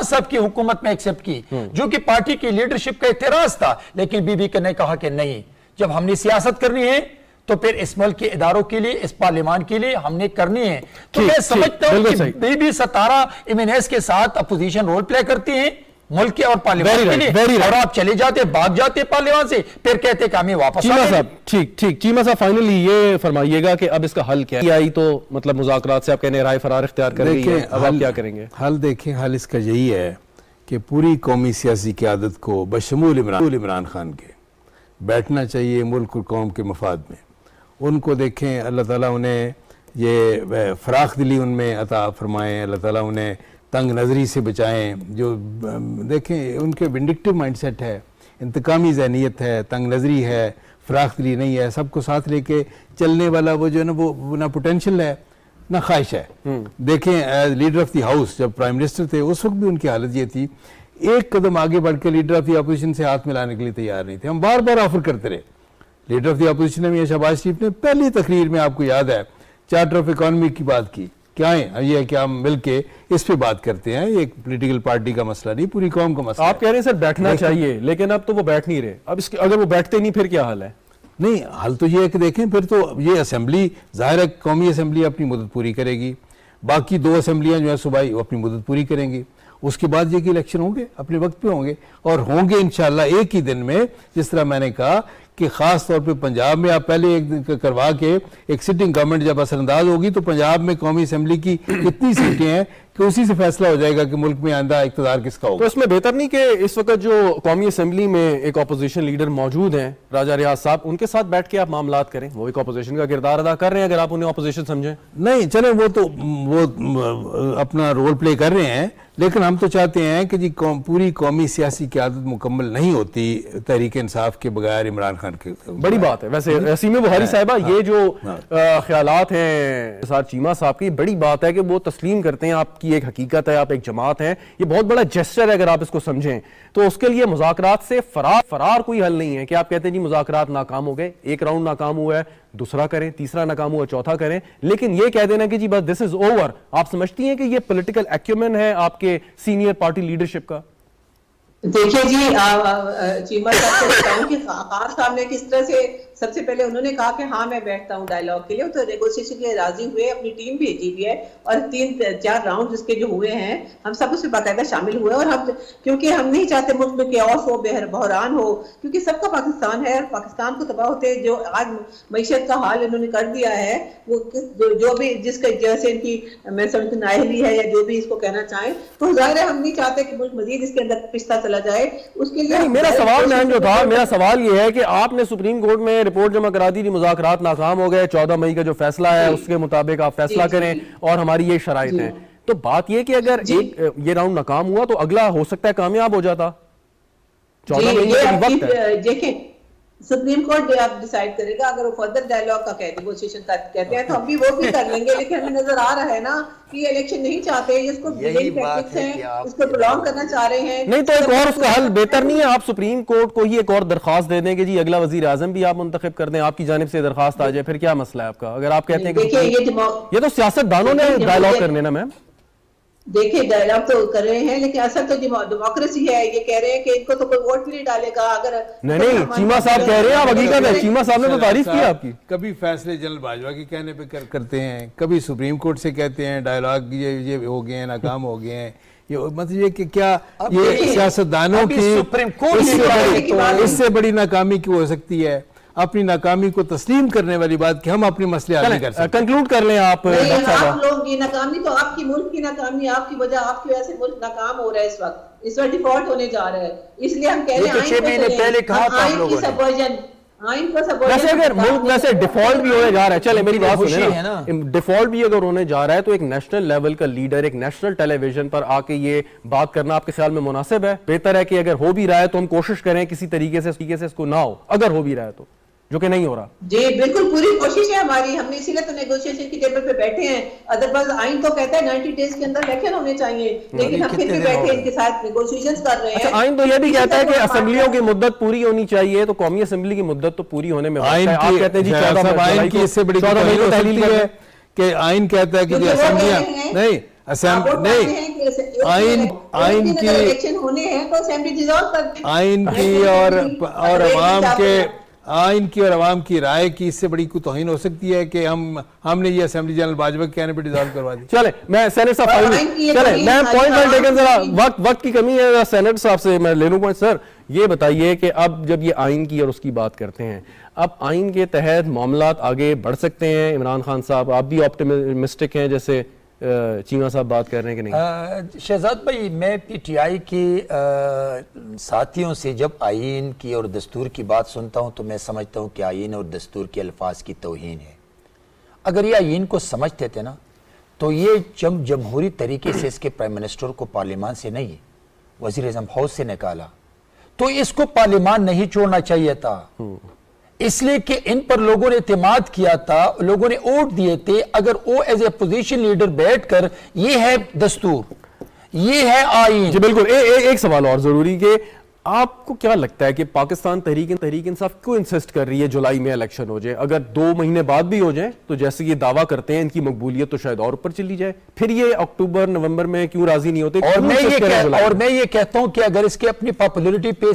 صاحب کی حکومت میں ایکسپٹ کی، جو کہ پارٹی کی لیڈرشپ کا اعتراض تھا، لیکن بی بی نے کہا کہ نہیں، جب ہم نے سیاست کرنی ہے تو پھر اس ملک کے اداروں کے لیے، اس پارلیمان کے لیے ہم نے کرنی ہے. تو میں سمجھتا ہوں کہ بی بی 17 MNAs کے ساتھ اپوزیشن رول پلے کرتی ہیں ملک کے اور پارلیمان کے لیے، اور آپ چلے جاتے بھاگ جاتے پارلیمان سے، پھر کہتے کہ ہمیں واپس چیمہ صاحب. ٹھیک چیمہ صاحب فائنلی یہ فرمائیے گا کہ اب اس کا حل کیا ہے؟ آئی تو مطلب مذاکرات سے آپ کہنے رائے فرار اختیار کر رہی ہے، اب آپ کیا کریں گے؟ حل دیکھیں، حل اس کا یہی ہے کہ پوری قومی سیاسی قیادت کو بشمول عمران خان کے بیٹھنا چاہیے ملک اور قوم کے مفاد میں. ان کو دیکھیں، اللہ تعالیٰ انہیں یہ فراخ دلی ان میں عطا فرمائیں، اللہ تعالیٰ انہیں تنگ نظری سے بچائیں. جو دیکھیں ان کے ونڈکٹیو مائنڈ سیٹ ہے، انتقامی ذہنیت ہے، تنگ نظری ہے، فراخ دلی نہیں ہے، سب کو ساتھ لے کے چلنے والا وہ جو ہے نا، وہ نہ پوٹینشل ہے نہ خواہش ہے. دیکھیں as leader of the house جب پرائم منسٹر تھے اس وقت بھی ان کی حالت یہ تھی، ایک قدم آگے بڑھ کے لیڈر آف دی اپوزیشن سے ہاتھ ملانے کے لیے تیار نہیں تھے. ہم بار بار آفر کرتے رہے. لیڈر آف دی اپوزیشن میں شہباز شریف نے پہلی تقریر میں آپ کو یاد ہے چارٹر آف اکانومی کی بات کی، کیا ہے یہ کہ ہم مل کے اس پہ بات کرتے ہیں، یہ ایک پولیٹیکل پارٹی کا مسئلہ نہیں، پوری قوم کا مسئلہ. آپ کہہ رہے ہیں سر بیٹھنا چاہیے، لیکن اب تو وہ بیٹھ نہیں رہے. اب اگر وہ بیٹھتے نہیں پھر کیا حل ہے؟ نہیں، حل تو یہ ہے کہ دیکھیں پھر تو یہ اسمبلی ظاہر ہے قومی اسمبلی اپنی مدت پوری کرے گی، باقی 2 اسمبلیاں جو ہیں صوبائی وہ اپنی مدت پوری کریں گی. اس کے بعد یہ کہ الیکشن ہوں گے، اپنے وقت پہ ہوں گے، اور ہوں گے انشاءاللہ ایک ہی دن میں. جس طرح میں نے کہا کہ خاص طور پہ پنجاب میں آپ پہلے ایک دن کروا کے ایک سٹنگ گورنمنٹ جب اثر انداز ہوگی تو پنجاب میں قومی اسمبلی کی اتنی سیٹیں ہیں کہ اسی سے فیصلہ ہو جائے گا کہ ملک میں آئندہ اقتدار کس کا ہوگا. تو اس میں بہتر نہیں کہ اس وقت جو قومی اسمبلی میں ایک اپوزیشن لیڈر موجود ہیں راجہ ریاض صاحب، ان کے ساتھ بیٹھ کے آپ معاملات کریں؟ وہ ایک اپوزیشن کا کردار ادا کر رہے ہیں، اگر آپ انہیں اپوزیشن سمجھیں. نہیں چلیں، وہ اپنا رول پلے کر رہے ہیں، لیکن ہم تو چاہتے ہیں کہ جی پوری قومی سیاسی قیادت مکمل نہیں ہوتی تحریک انصاف کے بغیر عمران خان کے. بڑی بات ہے ویسے سیمہ بہاری صاحبہ، یہ جو خیالات ہیں ساتھ چیمہ صاحب کی، بڑی بات ہے کہ وہ تسلیم کرتے ہیں آپ کی ایک حقیقت ہے، آپ ایک جماعت ہیں. یہ بہت بڑا جیسچر ہے اگر آپ اس کو سمجھیں تو. اس کے لیے مذاکرات سے فرار کوئی حل نہیں ہے کہ آپ کہتے ہیں جی مذاکرات ناکام ہو گئے، ایک راؤنڈ ناکام ہوا ہے، دوسرا کریں، تیسرا ناکام ہوا چوتھا کریں، لیکن یہ کہہ دینا کہ جی بس دس از اوور. آپ سمجھتی ہیں کہ یہ پولیٹیکل ایکیومن ہے آپ کے سینئر پارٹی لیڈرشپ کا؟ دیکھیں جی، چیمہ صاحب سے بتاؤں کہ خان صاحب نے کس طرح سے سب سے پہلے انہوں نے کہا کہ ہاں میں بیٹھتا ہوں ڈائیلاگ کے لیے، تو نیگوسیشن کے راضی ہوئے، اپنی ٹیم بھیجی ہوئی ہے، اور 3-4 راؤنڈ جس کے جو ہوئے ہیں ہم سب اس میں باقاعدہ شامل ہوئے. اور ہم کیونکہ ہم نہیں چاہتے ملک میں کیوس ہو، بحران ہو، کیونکہ سب کا پاکستان ہے اور پاکستان کو تباہ ہوتے جو آج معیشت کا حال انہوں نے کر دیا ہے، وہ جو بھی جس کا جیسے ان کی میں سمجھتی نااہلی ہے یا جو بھی اس کو کہنا چاہیں، تو ظاہر ہے ہم نہیں چاہتے کہ ملک مزید اس کے اندر پچھتا چلا جائے. اس کے لیے میرا سوال یہ ہے کہ آپ نے سپریم کورٹ میں رپورٹ جمع کرا دی، مذاکرات ناکام ہو گئے، 14 مئی کا جو فیصلہ ہے اس کے مطابق آپ فیصلہ کریں اور ہماری یہ شرائط ہیں. تو بات یہ کہ اگر یہ راؤنڈ ناکام ہوا تو اگلا ہو سکتا ہے کامیاب ہو جاتا. 14 مئی کا وقت ہے. دیکھیں سپریم کورٹ اب ڈیسائیڈ کرے گا. اگر وہ فردر ڈائیلاگ کا نیگوشیشن کا کہتے ہیں تو ہم بھی وہ بھی کر لیں گے، لیکن ہمیں نظر آ رہا ہے نا کہ یہ الیکشن نہیں چاہتے، اس کو اس کو پرولونگ کرنا چاہ رہے ہیں. نہیں تو ایک اور اس کا حل بہتر نہیں ہے آپ سپریم کورٹ کو ہی ایک اور درخواست دے دیں کہ جی اگلا وزیر اعظم بھی آپ منتخب کر دیں، آپ کی جانب سے درخواست آ جائے، پھر کیا مسئلہ ہے آپ کا؟ اگر آپ کہتے ہیں کہ یہ تو سیاست دانوں نے ڈائیلاگ کرنے نا میم. دیکھیں ڈائیلاگ تو کر رہے ہیں، لیکن اصل تو ڈیموکریسی ہے. یہ کہہ رہے ہیں کہ ان کو تو کوئی ووٹ بھی نہیں ڈالے گا. اگر نہیں چیمہ صاحب کہہ رہے ہیں، آپ حقیقت ہے چیمہ صاحب نے تو تعریف کی آپ کی. کبھی فیصلے جنرل باجوہ کے کہنے پہ کرتے ہیں، کبھی سپریم کورٹ سے کہتے ہیں ڈائیلاگ یہ ہو گئے ہیں، ناکام ہو گئے ہیں. یہ مطلب یہ کہ کیا یہ سیاستدانوں کی اس سے بڑی ناکامی کی ہو سکتی ہے؟ اپنی ناکامی کو تسلیم کرنے والی بات کہ ہم اپنے مسئلے حل نہیں کر سکتے. کنکلوڈ کر لیں آپ. آپ لوگ کی ناکامی تو آپ کی ملک کی ناکامی، آپ کی وجہ، آپ کی وجہ سے ملک ناکام ہو رہا ہے. اس وقت ڈیفالٹ ہونے جا رہا ہے. اس لیے ہم کہہ رہے ہیں آئین کو ویسے اگر ملک ویسے ڈیفالٹ بھی ہونے جا رہا ہے, چلے میری بات خوشی سنیں ہے نا, نا. ڈیفالٹ بھی اگر ہونے جا رہا ہے تو ایک نیشنل لیول کا لیڈر ایک نیشنل ٹیلی ویژن پر آ کے یہ بات کرنا آپ کے خیال میں مناسب ہے؟ بہتر ہے کہ اگر ہو بھی رہا ہے تو ہم کوشش کریں کسی طریقے سے اس کو نہ ہو, اگر ہو بھی رہا ہے تو, جو کہ نہیں ہو رہا. جی بالکل پوری کوشش ہے ہماری, ہم نے اسی لیے تو نیگوشیشن کی ٹیبل پہ بیٹھے ہیں. ادروائز آئین تو کہتا ہے 90 ڈیز کے اندر الیکشن ہونے چاہیے, لیکن ہم پھر بھی بیٹھے ان کے ساتھ نیگوشیشنز کر رہے ہیں. آئین تو یہ بھی کہتا ہے کہ اسمبلیوں کی مدت پوری ہونی چاہیے, تو قومی اسمبلی کی مدت تو پوری ہونے میں وقت ہے. آپ کہتے ہیں جی 14 آئین کی اس سے بڑی مئی کو تحلیل ہے ہے کہ آئین کہتا ہے کہ جو اسمبلیاں نہیں آئین کی الیکشن ہونے ہیں تو اسمبلی ڈیزالو کر دیں. آئین کی اور عوام کی رائے کی اس سے بڑی کوئی توہین ہو سکتی ہے کہ ہم نے یہ اسمبلی جنرل باجوہ کے کہنے پہ ڈیزالو کروا دی؟ چلے میں سینٹ صاحب چلے میں پوائنٹ ٹیکن, ذرا وقت کی کمی ہے, سینٹ صاحب سے میں لے لوں پوائنٹ. سر یہ بتائیے کہ اب جب یہ آئین کی اور اس کی بات کرتے ہیں, اب آئین کے تحت معاملات آگے بڑھ سکتے ہیں؟ عمران خان صاحب آپ بھی آپٹیمسٹک ہیں جیسے چیمہ صاحب بات کر رہے ہیں کہ نہیں؟ شہزاد بھائی, میں پی ٹی آئی کے ساتھیوں سے جب آئین کی اور دستور کی بات سنتا ہوں تو میں سمجھتا ہوں کہ آئین اور دستور کے الفاظ کی توہین ہے. اگر یہ آئین کو سمجھتے تھے نا تو یہ جمہوری طریقے سے اس کے پرائم منسٹر کو پارلیمان سے نہیں وزیر اعظم ہاؤس سے نکالا, تو اس کو پارلیمان نہیں چھوڑنا چاہیے تھا, اس لیے کہ ان پر لوگوں نے اعتماد کیا تھا, لوگوں نے ووٹ دیے تھے. اگر وہ ایز اے اپوزیشن لیڈر بیٹھ کر یہ ہے دستور, یہ ہے آئین. جی بالکل. ایک سوال اور ضروری کہ آپ کو کیا لگتا ہے کہ پاکستان تحریک انصاف کیوں انسسٹ کر رہی ہے جولائی میں الیکشن ہو جائے؟ اگر 2 مہینے بعد بھی ہو جائیں تو جیسے یہ دعویٰ کرتے ہیں ان کی مقبولیت تو شاید اور اوپر چلی جائے, پھر یہ اکتوبر نومبر میں کیوں راضی نہیں ہوتے؟ اور میں یہ کہتا ہوں کہ اگر اس کی اپنی پاپولیرٹی پہ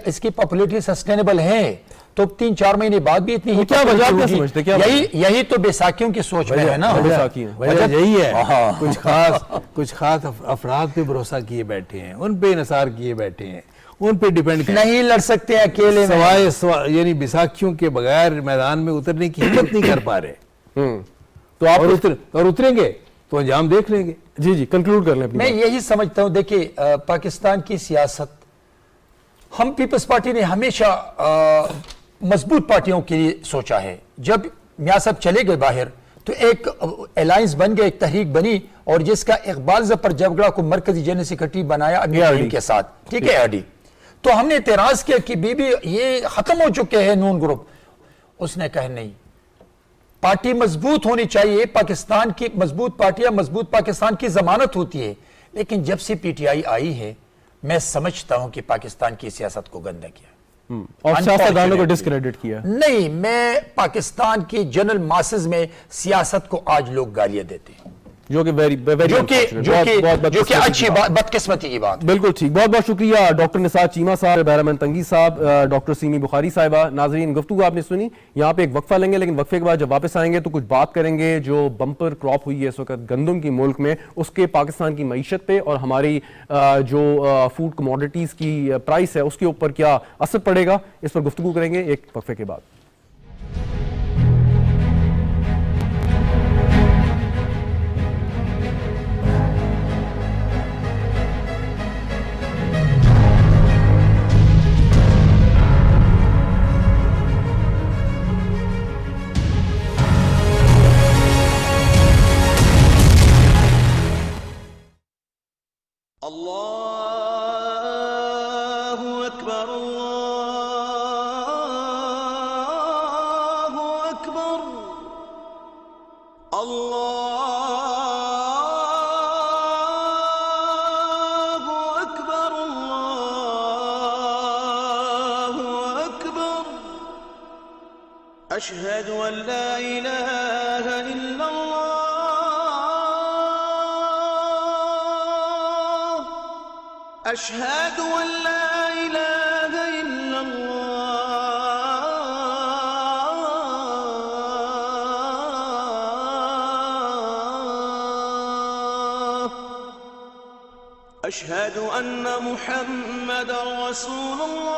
اس کی پاپولیرٹی سسٹینیبل ہے تو 3-4 مہینے بعد بھی اتنی ہی کیا وجہ آپ سمجھتے ہیں؟ یہی تو بیساکھیوں کی سوچ میں ہے نا. وجہ یہی ہے کچھ خاص افراد پہ بھروسہ کیے بیٹھے ہیں, ان پہ انحصار کیے بیٹھے ہیں, ان پہ ڈیپینڈ نہیں لڑ سکتے اکیلے سوائے یعنی بیساکھیوں کے بغیر میدان میں اترنے کی ہمت نہیں کر پا رہے. تو آپ اور اتریں گے تو انجام دیکھ لیں گے. جی کنکلوڈ کر لیں. میں یہی سمجھتا ہوں, دیکھیں پاکستان کی سیاست, ہم پیپلز پارٹی نے ہمیشہ مضبوط پارٹیوں کے لیے سوچا ہے. جب میاں صاحب چلے گئے باہر تو ایک الائنس بن گیا, ایک تحریک بنی, اور جس کا اقبال ظفر جگڑا کو مرکزی جنرل سیکرٹری بنایا امیر کے ساتھ, ٹھیک ہے ایڈی. تو ہم نے اعتراض کیا کہ بی بی یہ ختم ہو چکے ہیں نون گروپ. اس نے کہا نہیں, پارٹی مضبوط ہونی چاہیے, پاکستان کی مضبوط پارٹیاں مضبوط پاکستان کی ضمانت ہوتی ہے. لیکن جب سے پی ٹی آئی آئی ہے میں سمجھتا ہوں کہ پاکستان کی سیاست کو گندا کیا, اور سیاستدانوں کو ڈسکریڈٹ کیا. نہیں, میں پاکستان کی جنرل ماسز میں سیاست کو آج لوگ گالیاں دیتے ہیں, جو کہ اچھی بات, بدقسمتی کی بات. بالکل ٹھیک. بہت بہت شکریہ ڈاکٹر نثار چیمہ صاحب, بہرامند تنگی صاحب, ڈاکٹر سیمی بخاری صاحبہ. ناظرین گفتگو آپ نے سنی, یہاں پہ ایک وقفہ لیں گے, لیکن وقفے کے بعد جب واپس آئیں گے تو کچھ بات کریں گے جو بمپر کراپ ہوئی ہے اس وقت گندم کی ملک میں, اس کے پاکستان کی معیشت پہ اور ہماری جو فوڈ کموڈیٹیز کی پرائس ہے اس کے اوپر کیا اثر پڑے گا, اس پر گفتگو کریں گے ایک وقفے کے بعد. أشهد أن لا إله إلا الله أشهد أن لا إله إلا الله أشهد أن محمدا رسول الله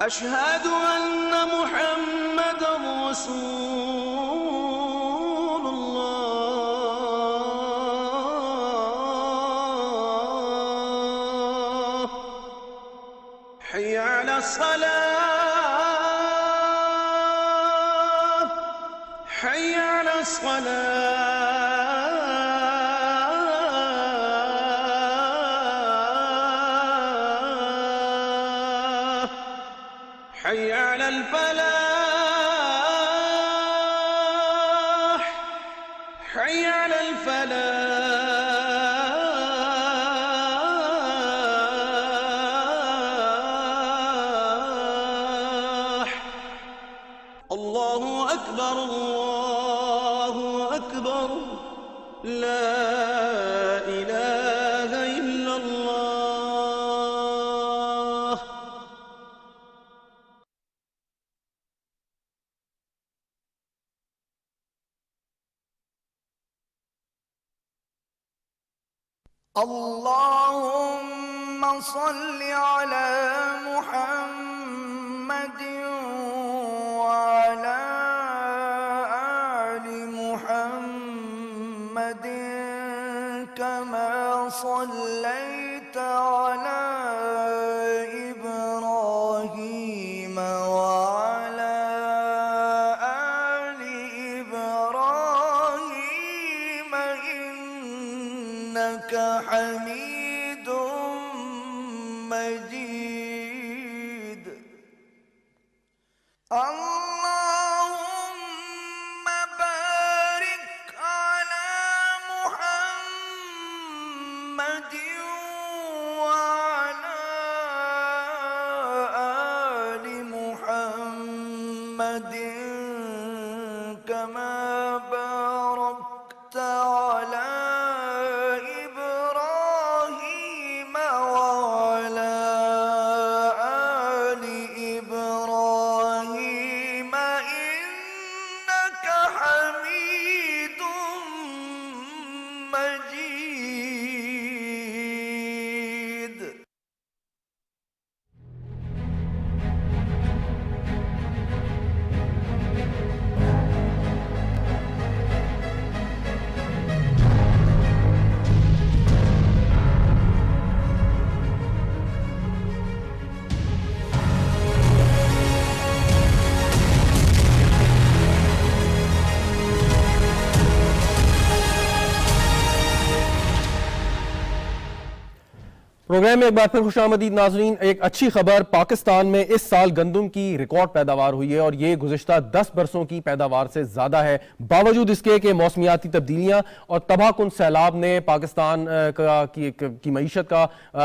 أشهد أن محمدا رسول الله الصلاة حي على الصلاة حي على الفلاح حي على الفلاح الله أكبر الله أكبر لا إله إلا الله اللهم صل على محمد وعلى آل محمد كما صليت على إبراهيم وعلى آل إبراهيم إنك حميد مجيد اللهم بارك على محمد وعلى آل محمد كما باركت على إبراهيم وعلى آل إبراهيم إنك حميد مجيد. प्रोग्राम में एक बार फिर खुशामदीद नाजरीन। एक अच्छी खबर, पाकिस्तान में इस साल गंदम की रिकॉर्ड पैदावार हुई है और ये गुज़िश्ता 10 बरसों की पैदावार से ज़्यादा है, बावजूद इसके कि मौसमियाती तब्दीलियाँ और तबाहकुन सैलाब ने पाकिस्तान की मईशत का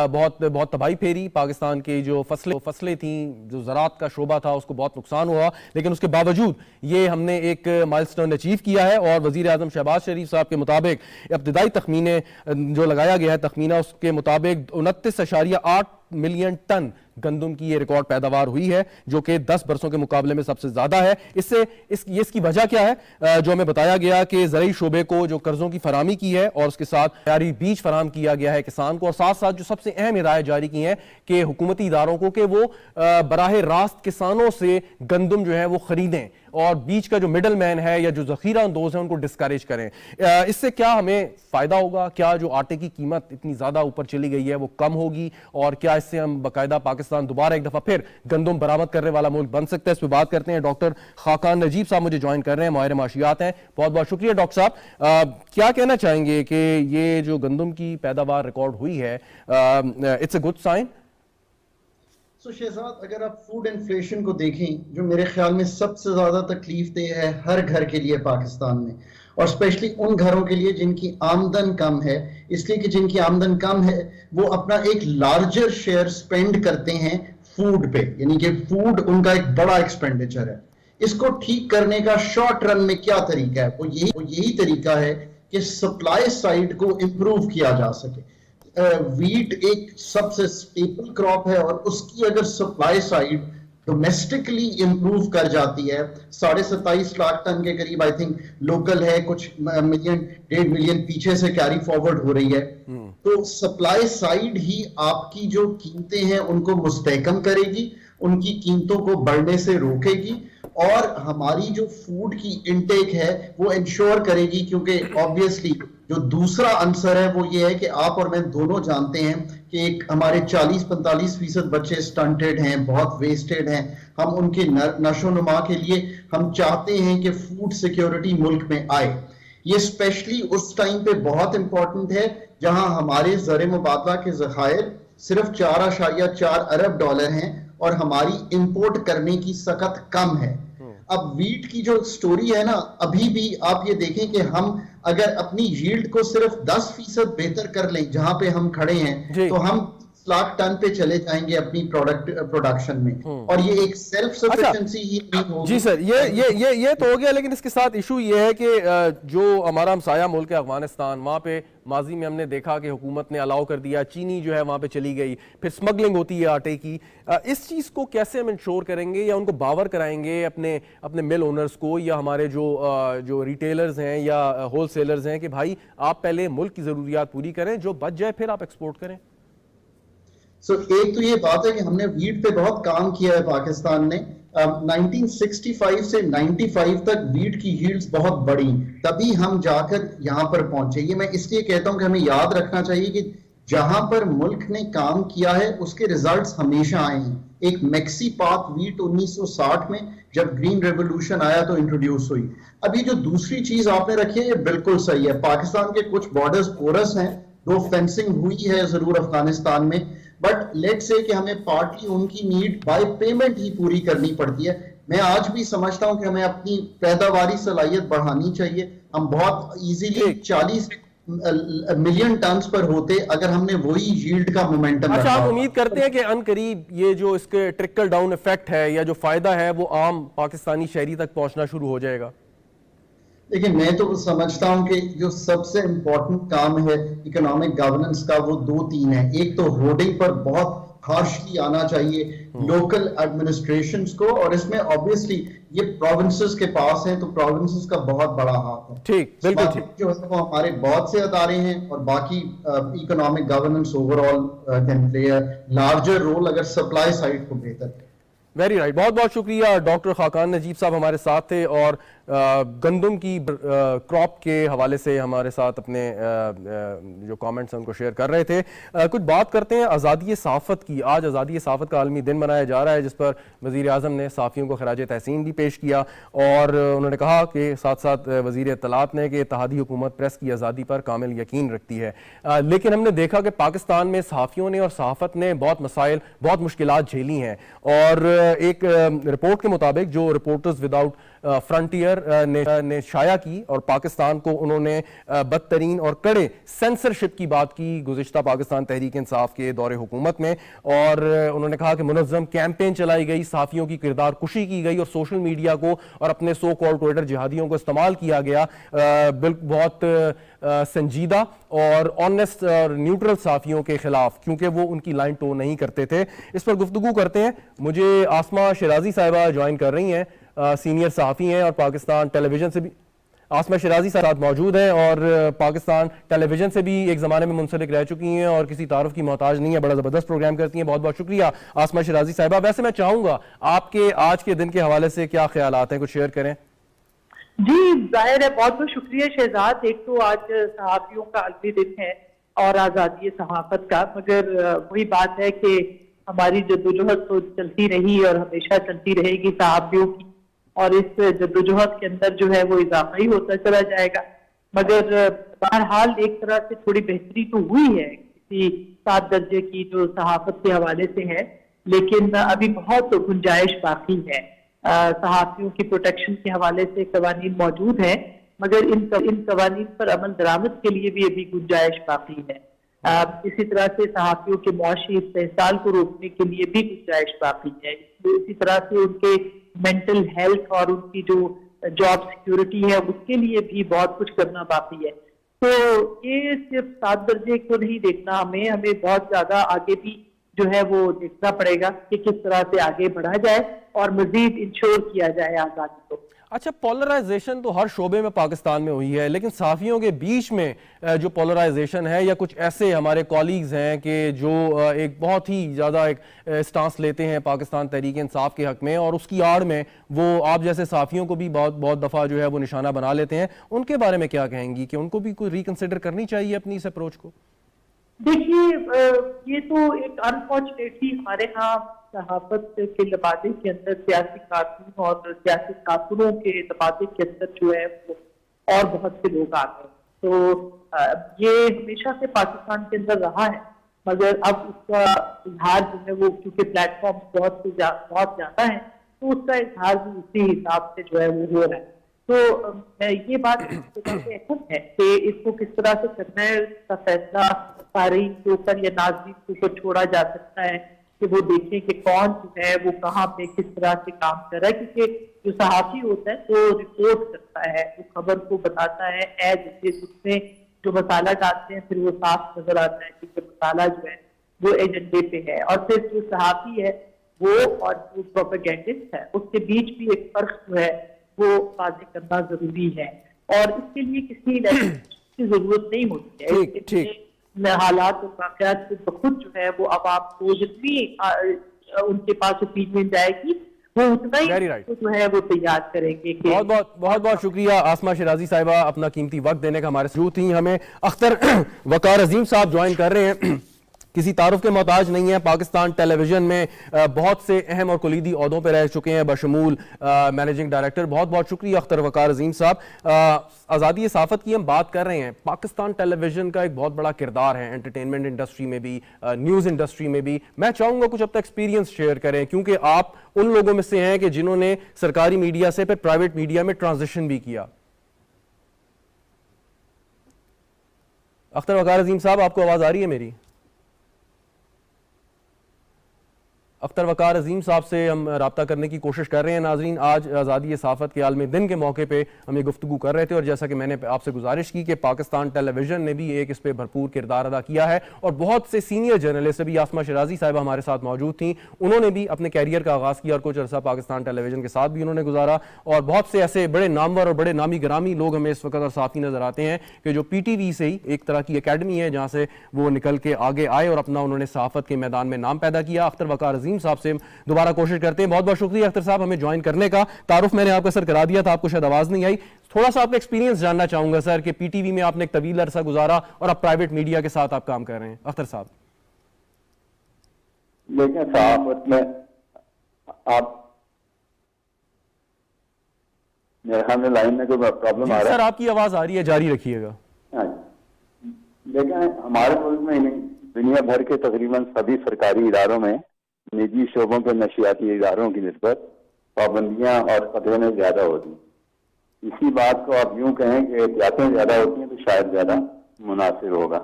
बहुत तबाही फेरी। पाकिस्तान की जो फसलें थीं, जो ज़राअत का शोबा था, उसको बहुत नुकसान हुआ, लेकिन उसके बावजूद ये हमने एक माइलस्टोन अचीव किया है। और वज़ीर आज़म शहबाज शरीफ साहब के मुताबिक इब्तिदाई तखमीने जो लगाया गया है, तखमीना उसके मुताबिक 29.8 मिलियन टन गंदम की ये रिकॉर्ड पैदावार हुई है, जो कि 10 बरसों के मुकाबले में सबसे ज्यादा है। इसकी वजह क्या है? जो हमें बताया गया कि ज़रई शोबे को जो कर्जों की फराहमी की है और उसके साथ तैयारी बीज फराहम किया गया है किसान को, और साथ साथ जो सबसे अहम हिदायत जारी की है कि हुकूमती इदारों को कि वो बराह रास्त किसानों से गंदम जो है वो खरीदें और बीच का जो मिडल मैन है या जो ज़ख़ीरा अंदोज़ है उनको डिस्करेज करें। इससे क्या हमें फ़ायदा होगा? क्या जो आटे की कीमत इतनी ज़्यादा ऊपर चली गई है वो कम होगी? और क्या इससे हम बाकायदा पाकिस्तान दोबारा एक दफ़ा फिर गंदम बरामद करने वाला मुल्क बन सकता है? इस पर बात करते हैं। डॉक्टर खाकान नजीब साहब मुझे ज्वाइन कर रहे हैं, माहिर माशियात हैं। बहुत बहुत शुक्रिया डॉक्टर साहब। क्या कहना चाहेंगे कि ये जो गंदम की पैदावार रिकॉर्ड हुई है, इट्स अ गुड साइन? सो शहजाद, अगर आप फूड इन्फ्लेशन को देखें, जो मेरे ख्याल में सबसे ज़्यादा तकलीफ देह है हर घर के लिए पाकिस्तान में, और स्पेशली उन घरों के लिए जिनकी आमदन कम है, इसलिए कि जिनकी आमदन कम है वो अपना एक लार्जर शेयर स्पेंड करते हैं फूड पे, यानी कि फूड उनका एक बड़ा एक्सपेंडिचर है। इसको ठीक करने का शॉर्ट रन में क्या तरीका है? वो यही तरीका है कि सप्लाई साइड को इम्प्रूव किया जा सके। वीट एक सबसे स्टेपल क्रॉप है और उसकी अगर सप्लाई साइड डोमेस्टिकली इंप्रूव कर जाती है, 27.5 लाख टन के करीब आई थिंक लोकल है, कुछ मिलियन 1.5 मिलियन पीछे से कैरी फॉरवर्ड हो रही है, तो सप्लाई साइड ही आपकी जो कीमतें हैं उनको मुस्तहकम करेगी, उनकी कीमतों को बढ़ने से रोकेगी, और हमारी जो फूड की इनटेक है वो इंश्योर करेगी। क्योंकि ऑब्वियसली जो दूसरा आंसर है वो ये है कि आप और मैं दोनों जानते हैं کہ ایک ہمارے 40-45% بچے سٹنٹڈ ہیں, بہت ویسٹڈ ہیں. ہم ان کے نشو و نما کے لیے ہم چاہتے ہیں کہ فوڈ سیکیورٹی ملک میں آئے. یہ اسپیشلی اس ٹائم پہ بہت امپورٹنٹ ہے جہاں ہمارے زر مبادلہ کے ذخائر صرف 4.4 ارب ڈالر ہیں اور ہماری امپورٹ کرنے کی سخت کم ہے. اب ویٹ کی جو سٹوری ہے نا, ابھی بھی آپ یہ دیکھیں کہ ہم اگر اپنی ییلڈ کو صرف 10% بہتر کر لیں جہاں پہ ہم کھڑے ہیں تو ہم 10 لاکھ ٹن پہ چلے جائیں گے اپنی پروڈکشن میں, اور یہ ایک سیلف سفیشنسی ہی نہیں ہوگی. جی سر, یہ تو ہو گیا, لیکن اس کے ساتھ ایشو یہ ہے کہ جو ہمارا ہمسایہ ملک ہے افغانستان, وہاں پہ ماضی میں ہم نے دیکھا کہ حکومت نے الاؤ کر دیا, چینی جو ہے وہاں پہ چلی گئی, پھر سمگلنگ ہوتی ہے آٹے کی. اس چیز کو کیسے ہم انشور کریں گے یا ان کو باور کرائیں گے اپنے مل اونرز کو یا ہمارے جو ریٹیلرز ہیں یا ہول سیلرز ہیں کہ بھائی آپ پہلے ملک کی ضروریات پوری کریں, جو بچ جائے پھر آپ ایکسپورٹ کریں. ایک تو یہ بات ہے کہ ہم نے ویٹ پہ بہت کام کیا ہے پاکستان نے. 1965 سے 95 تک ویٹ کی ییلڈز بہت بڑی, تبھی ہم جا کر یہاں پر پہنچے. یہ میں اس لیے کہتا ہوں کہ ہمیں یاد رکھنا چاہیے کہ جہاں پر ملک نے کام کیا ہے اس کے ریزلٹس ہمیشہ آئے ہیں. ایک میکسی پاک ویٹ 1960 میں جب گرین ریولوشن آیا تو انٹروڈیوس ہوئی. ابھی جو دوسری چیز آپ نے رکھی ہے یہ بالکل صحیح ہے. پاکستان کے کچھ بارڈرز پورس ہیں, دو فینسنگ ہوئی ہے ضرور افغانستان میں, بٹ لیٹ سے کہ ہمیں پارٹلی ان کی نیڈ بائی پیمنٹ ہی پوری کرنی پڑتی ہے. میں آج بھی سمجھتا ہوں کہ ہمیں اپنی پیداواری صلاحیت بڑھانی چاہیے. ہم بہت ایزیلی 40 ملین ٹنز پر ہوتے اگر ہم نے وہی ییلڈ کا مومنٹم. اچھا, آپ امید کرتے ہیں کہ ان قریب یہ جو اس کے ٹرکل ڈاؤن ایفیکٹ ہے یا جو فائدہ ہے وہ عام پاکستانی شہری تک پہنچنا شروع ہو جائے گا؟ لیکن میں تو سمجھتا ہوں کہ جو سب سے امپورٹنٹ کام ہے اکنامک گورننس کا وہ 2-3 ہیں. ایک تو ہورڈنگ پر بہت ہارشلی آنا چاہیے لوکل ایڈمنسٹریشنز کو, اور اس میں obviously یہ پروونسز کے پاس ہیں تو پروونسز کا بہت بڑا ہاتھ ہے. ٹھیک, بالکل ٹھیک. جو ہے وہ ہمارے بہت سے ادارے ہیں اور باقی economic governance overall can play a larger role اگر سپلائی سائڈ کو بہتر ہے. ویری رائٹ, بہت بہت شکریہ. ڈاکٹر خاقان نجیب صاحب ہمارے ساتھ تھے اور گندم کی کراپ کے حوالے سے ہمارے ساتھ اپنے جو کامنٹس ہیں ان کو شیئر کر رہے تھے. کچھ بات کرتے ہیں آزادی صحافت کی. آج آزادی صحافت کا عالمی دن منایا جا رہا ہے جس پر وزیر اعظم نے صحافیوں کو خراج تحسین بھی پیش کیا, اور انہوں نے کہا کہ ساتھ ساتھ وزیر اطلاعات نے کہ اتحادی حکومت پریس کی آزادی پر کامل یقین رکھتی ہے. لیکن ہم نے دیکھا کہ پاکستان میں صحافیوں نے اور صحافت نے بہت مسائل, بہت مشکلات جھیلی ہیں, اور ایک رپورٹ کے مطابق جو رپورٹرز وداؤٹ فرنٹیئر نے شائع کی, اور پاکستان کو انہوں نے بدترین اور کڑے سینسرشپ کی بات کی گزشتہ پاکستان تحریک انصاف کے دور حکومت میں, اور انہوں نے کہا کہ منظم کیمپین چلائی گئی, صحافیوں کی کردار کشی کی گئی اور سوشل میڈیا کو اور اپنے سو کال ٹویٹر جہادیوں کو استعمال کیا گیا بہت سنجیدہ اور آنیسٹ اور نیوٹرل صحافیوں کے خلاف, کیونکہ وہ ان کی لائن ٹو نہیں کرتے تھے. اس پر گفتگو کرتے ہیں. مجھے آسمہ شیرازی صاحبہ جوائن کر رہی ہیں, سینئر صحافی ہیں اور پاکستان ٹیلی ویژن سے بھی. آسمہ شیرازی صاحب موجود ہیں اور پاکستان ٹیلی ویژن سے بھی ایک زمانے میں منسلک رہ چکی ہیں اور کسی تعارف کی محتاج نہیں ہے, بڑا زبردست پروگرام کرتی ہیں. بہت بہت شکریہ آسمہ شیرازی صاحبہ. ویسے میں چاہوں گا آپ کے آج کے دن کے حوالے سے کیا خیالات ہیں, کچھ شیئر کریں. جی ظاہر ہے, بہت بہت شکریہ شہزاد. ایک تو آج صحافیوں کا عالمی دن ہے اور آزادی صحافت کا, مگر وہی بات ہے کہ ہماری جدوجہد تو چلتی رہی اور ہمیشہ چلتی رہے گی صحافیوں کی, اور اس جدوجہد کے اندر جو ہے وہ اضافہ ہی ہوتا چلا جائے گا. مگر بہرحال ایک طرح سے تھوڑی بہتری تو ہوئی ہے کسی 7 درجے کی جو صحافت کے حوالے سے ہے, لیکن ابھی بہت گنجائش باقی ہے. صحافیوں کی پروٹیکشن کے حوالے سے قوانین موجود ہیں, مگر ان قوانین پر عمل درآمد کے لیے بھی ابھی گنجائش باقی ہے. اسی طرح سے صحافیوں کے معاشی استحصال کو روکنے کے لیے بھی گنجائش باقی ہے. اسی طرح سے ان کے مینٹل ہیلتھ اور ان کی جو جاب سیکیورٹی ہے اس کے لیے بھی بہت کچھ کرنا باقی ہے. تو یہ صرف 7 درجے کو نہیں دیکھنا, ہمیں بہت زیادہ آگے بھی جو ہے وہ دیکھنا پڑے گا کہ کس طرح سے آگے بڑھا جائے اور مزید انشور کیا جائے آزادی کو. اچھا, پولرائزیشن تو ہر شعبے میں پاکستان میں ہوئی ہے, لیکن صحافیوں کے بیچ میں جو پولرائزیشن ہے یا کچھ ایسے ہمارے کولیگز ہیں کہ جو ایک بہت ہی زیادہ ایک سٹانس لیتے ہیں پاکستان تحریک انصاف کے حق میں, اور اس کی آڑ میں وہ آپ جیسے صحافیوں کو بھی بہت دفعہ جو ہے وہ نشانہ بنا لیتے ہیں, ان کے بارے میں کیا کہیں گی کہ ان کو بھی کوئی ریکنسیڈر کرنی چاہیے اپنی اس اپروچ کو؟ देखिए ये तो एक अनफॉर्चुनेटली हमारे यहाँ सहाफत के लबादे के अंदर सियासी कारकुन और सियासी कारकुनों के लबादे के अंदर जो है वो और बहुत से लोग आ गए। तो ये हमेशा से पाकिस्तान के अंदर रहा है, मगर अब उसका इजहार जो है वो क्योंकि प्लेटफॉर्म बहुत ज्यादा है तो उसका इजहार भी उसी हिसाब से जो है वो हो रहा है। तो ये बात अहम है कि इसको किस तरह से करना है, इसका फैसला तारीख के ऊपर या नाज़रीन के ऊपर छोड़ा जा सकता है कि वो देखें कि कौन जो है वो कहाँ पे किस तरह से काम कर रहा है। क्योंकि जो सहाफी होता है वो रिपोर्ट करता है, वो खबर को बताता है एज इट, उसमें जो मसाला डालते हैं फिर वो साफ नजर आता है कि मसाला जो है वो एजेंडे पे है। और फिर जो सहाफी है वो और जो प्रोपेगेंडिस्ट है उसके बीच भी एक फर्क जो है वो वाज़ेह करना जरूरी है। और इसके लिए किसी इलेक्शन की जरूरत नहीं होती है। ठीक। हालात और वाक़यात को खुद जो है वो अब आपको जितनी उनके पास ओपिनियन जाएगी वो उतना ही जो है वो तैयार करेंगे। बहुत बहुत शुक्रिया आसमा शिराजी साहिबा, अपना कीमती वक्त देने का हमारे साथ थी। हमें अख्तर वकार अजीम साहब ज्वाइन कर रहे हैं, किसी तारुफ के मोहताज नहीं है, पाकिस्तान टेलीविजन में बहुत से अहम और कुलीदी ओहदों पर रह चुके हैं, बशमूल मैनेजिंग डायरेक्टर। बहुत बहुत शुक्रिया अख्तर वकार अजीम साहब। आज़ादी सहाफ़त की हम बात कर रहे हैं, पाकिस्तान टेलीविजन का एक बहुत बड़ा किरदार है एंटरटेनमेंट इंडस्ट्री में भी, न्यूज़ इंडस्ट्री में भी। मैं चाहूँगा कुछ अपना एक्सपीरियंस शेयर करें, क्योंकि आप उन लोगों में से हैं कि जिन्होंने सरकारी मीडिया से फिर प्राइवेट मीडिया में ट्रांजिशन भी किया। अख्तर वकार अजीम साहब, आपको आवाज़ आ रही है मेरी? अख्तर वकार अजीम साहब से हम रब्ता करने की कोशिश कर रहे हैं। नाजरीन, आज आज़ादी सहाफ़त के आलमी दिन के मौके पे हम ये गुफ्तगू कर रहे थे, और जैसा कि मैंने आपसे गुजारिश की कि पाकिस्तान टेलीविज़न ने भी एक इस पर भरपूर किरदार अदा किया है, और बहुत से सीनियर जर्नलिस्ट, अभी आसमा शिराजी साहिबा हमारे साथ मौजूद थी, उन्होंने भी अपने कैरियर का आगाज़ किया और कुछ अर्सा पाकिस्तान टेलीविज़न के साथ भी उन्होंने गुजारा। और बहुत से ऐसे बड़े नामवर और बड़े नामी ग्रामी लोग हमें इस वक्त और साथी नज़र आते हैं कि जो PTV से ही एक तरह की अकेडमी है जहाँ से वो निकल के आगे आए और अपना उन्होंने सहाफ़त के मैदान में नाम पैदा किया। अख्तर वकार अजीम साहब से दोबारा कोशिश करते हैं। बहुत बहुत शुक्रिया अख्तर साहब हमें ज्वाइन करने का। तारुफ मैंने आपका सर करा दिया था, आपको शायद आवाज़ नहीं आई। थोड़ा सा आपका एक्सपीरियंस जानना चाहूंगा सर कि PTV में आपने एक तवील अरसा गुजारा और अब प्राइवेट मीडिया के साथ आप काम कर रहे हैं। अख्तर साहब, लेकिन सहाफत में आप मेरे ख्याल में लाइन में कोई प्रॉब्लम आ रहा है? सर आपकी आवाज़ आ रही है, जारी रखिएगा। लेकिन हमारे मुल्क में ही नहीं, दुनिया भर के तकरीबन सभी सरकारी इदारों में निजी शोबों के नशियाती इदारों की निस्बत पाबंदियां और खतरे ज्यादा होती। इसी बात को आप यूं कहें कि एहतियातें ज्यादा होती हैं तो शायद ज्यादा मुनासिब होगा।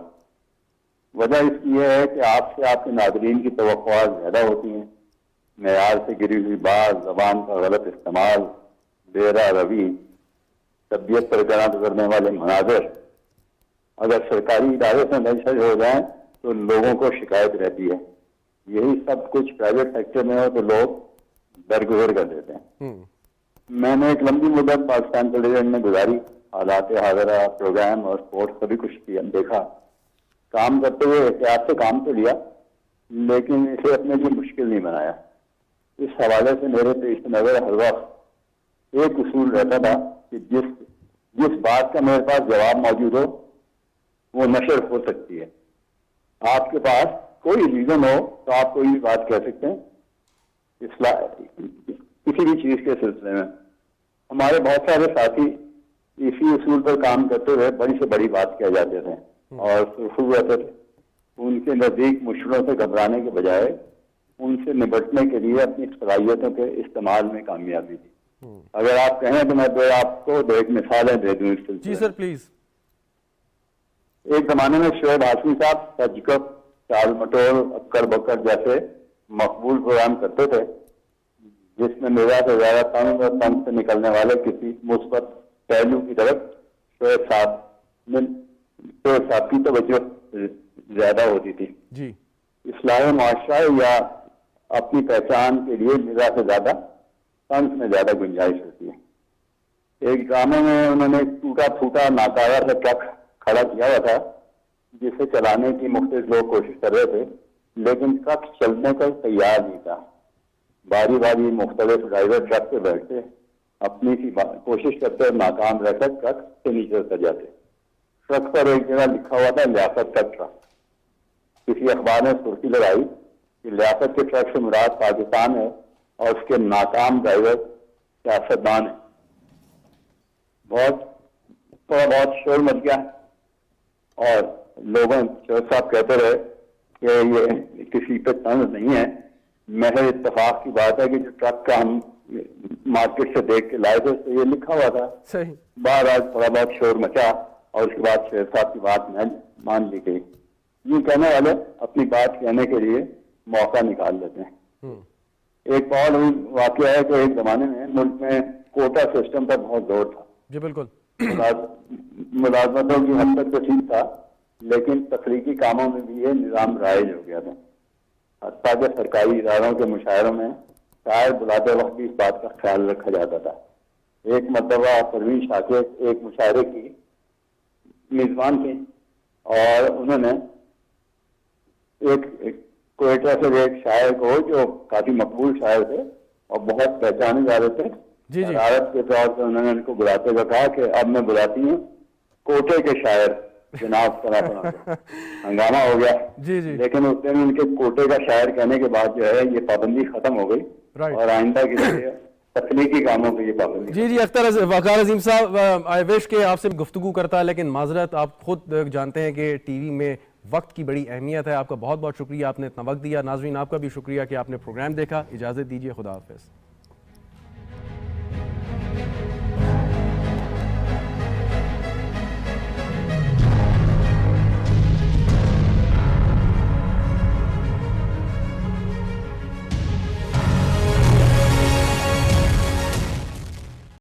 वजह इसकी यह है कि आपसे आपके नाज़रीन की तवक्कुआत ज्यादा होती हैं। मेयार से गिरी हुई बात, जबान का गलत इस्तेमाल, बेरा रवि, तबीयत पर गलत करने वाले मनाजर अगर सरकारी इदारे से नशर हो जाए तो लोगों को शिकायत रहती है। यही सब कुछ प्राइवेट सेक्टर में हो तो लोग दरगुजर कर देते हैं। मैंने एक लंबी मुद्दत पाकिस्तान टेलीविजन में गुजारी, हालात हाज़िरा, प्रोग्राम और स्पोर्ट्स सभी कुछ देखा। काम करते हुए एहतियात से काम तो लिया, लेकिन इसे अपने लिए मुश्किल नहीं बनाया। इस हवाले से मेरे पेश नज़र हर वक्त एक उसूल रहता था कि जिस बात का मेरे पास जवाब मौजूद हो वो नशर हो सकती है। आपके पास कोई रीजन हो तो आप कोई भी बात कह सकते हैं किसी भी चीज के सिलसिले में। हमारे बहुत सारे साथी इसी उसूल पर काम करते हुए बड़ी से बड़ी बात कह जाते थे और सुरखरू रहते थे। उनके नजदीक मुश्किलों से घबराने के बजाय उनसे निपटने के लिए अपनी सलाहियतों के इस्तेमाल में कामयाबी थी। अगर आप कहें तो मैं आपको दो एक मिसालें दे दूं इस सिलसिले। जी सर प्लीज। एक जमाने में शोएब हाशमी साहब सजकप, चाल मटोल, अक्कर बकर जैसे मकबूल प्रोग्राम करते थे, जिसमें मेरा से ज्यादा तंग और तंग से निकलने वाले किसी मुस्बत पहलू की तरफ शोएब साहब की तवज्जो ज्यादा होती थी। जी। इस्लाह मुआशरा या अपनी पहचान के लिए मेरा से ज्यादा तंज में ज्यादा गुंजाइश होती है। एक ड्रामे में उन्होंने टूटा फूटा नाकारा सा ट्रक खड़ा किया हुआ था, जिसे चलाने की मुख्तलिफ लोग कोशिश कर रहे थे, लेकिन ट्रक चलने को तैयार नहीं था। बारी बारी मुख्तलिफ ड्राइवर ट्रक पे बैठते, अपनी सी कोशिश करते और नाकाम रहकर ट्रक से नीचे उतर जाते। ट्रक पर एक जगह लिखा हुआ था लियाकत का ट्रक। کسی اخبار نے سرخی لگائی کہ لیاقت کے ٹرک سے مراد پاکستان ہے اور اس کے ناکام ڈرائیور سیاستدان ہیں. تھوڑا بہت شور مچ گیا اور لوگوں شیخ صاحب کہتے رہے کہ یہ کسی پہ طنز نہیں ہے, محض اتفاق کی بات ہے کہ جو ٹرک کا ہم مارکیٹ سے دیکھ کے لائے تھے اس پہ یہ لکھا ہوا تھا. صحیح. باہر آج تھوڑا بہت شور مچا اور اس کے بعد شیخ صاحب کی بات مان لی گئی. یوں کہنے والے اپنی بات کہنے کے لیے موقع نکال لیتے ہیں. ایک اور واقعہ ہے کہ ایک زمانے میں ملک میں کوٹا سسٹم پر بہت زور تھا. جی بالکل. ملازمتوں کی حد تک تو ٹھیک تھا لیکن تخلیقی کاموں میں بھی یہ نظام رائج ہو گیا تھا. حتیٰ کہ سرکاری اداروں کے مشاعروں میں شاعر بلاتے وقت بھی اس بات کا خیال رکھا جاتا تھا. ایک مرتبہ پروین شاکر ایک مشاعرے کی میزبان تھے اور انہوں نے ایک کوئٹہ سے ایک شاعر کو جو کافی مقبول شاعر تھے اور بہت پہچانے جا رہے تھے, عادت کے طور پر انہوں نے ان کو بلاتے ہوئے کہا کہ اب میں بلاتی ہوں کوٹے کے شاعر جناب صلاح. ہنگامہ ہو گیا. جی جی. لیکن اس دن ان کے کوٹے کا شاعر کہنے کے بعد جو ہے یہ پابندی ختم ہو گئی اور آئندہ کے لیے تخلیقی کاموں کی یہ پابندی. جی جی. وقار عظیم صاحب, آئی وش کہ آپ سے گفتگو کرتا ہے لیکن معذرت, آپ خود جانتے ہیں کہ ٹی وی میں وقت کی بڑی اہمیت ہے. آپ کا بہت بہت شکریہ, آپ نے اتنا وقت دیا. ناظرین آپ کا بھی شکریہ کہ آپ نے پروگرام دیکھا. اجازت دیجیے, خدا حافظ.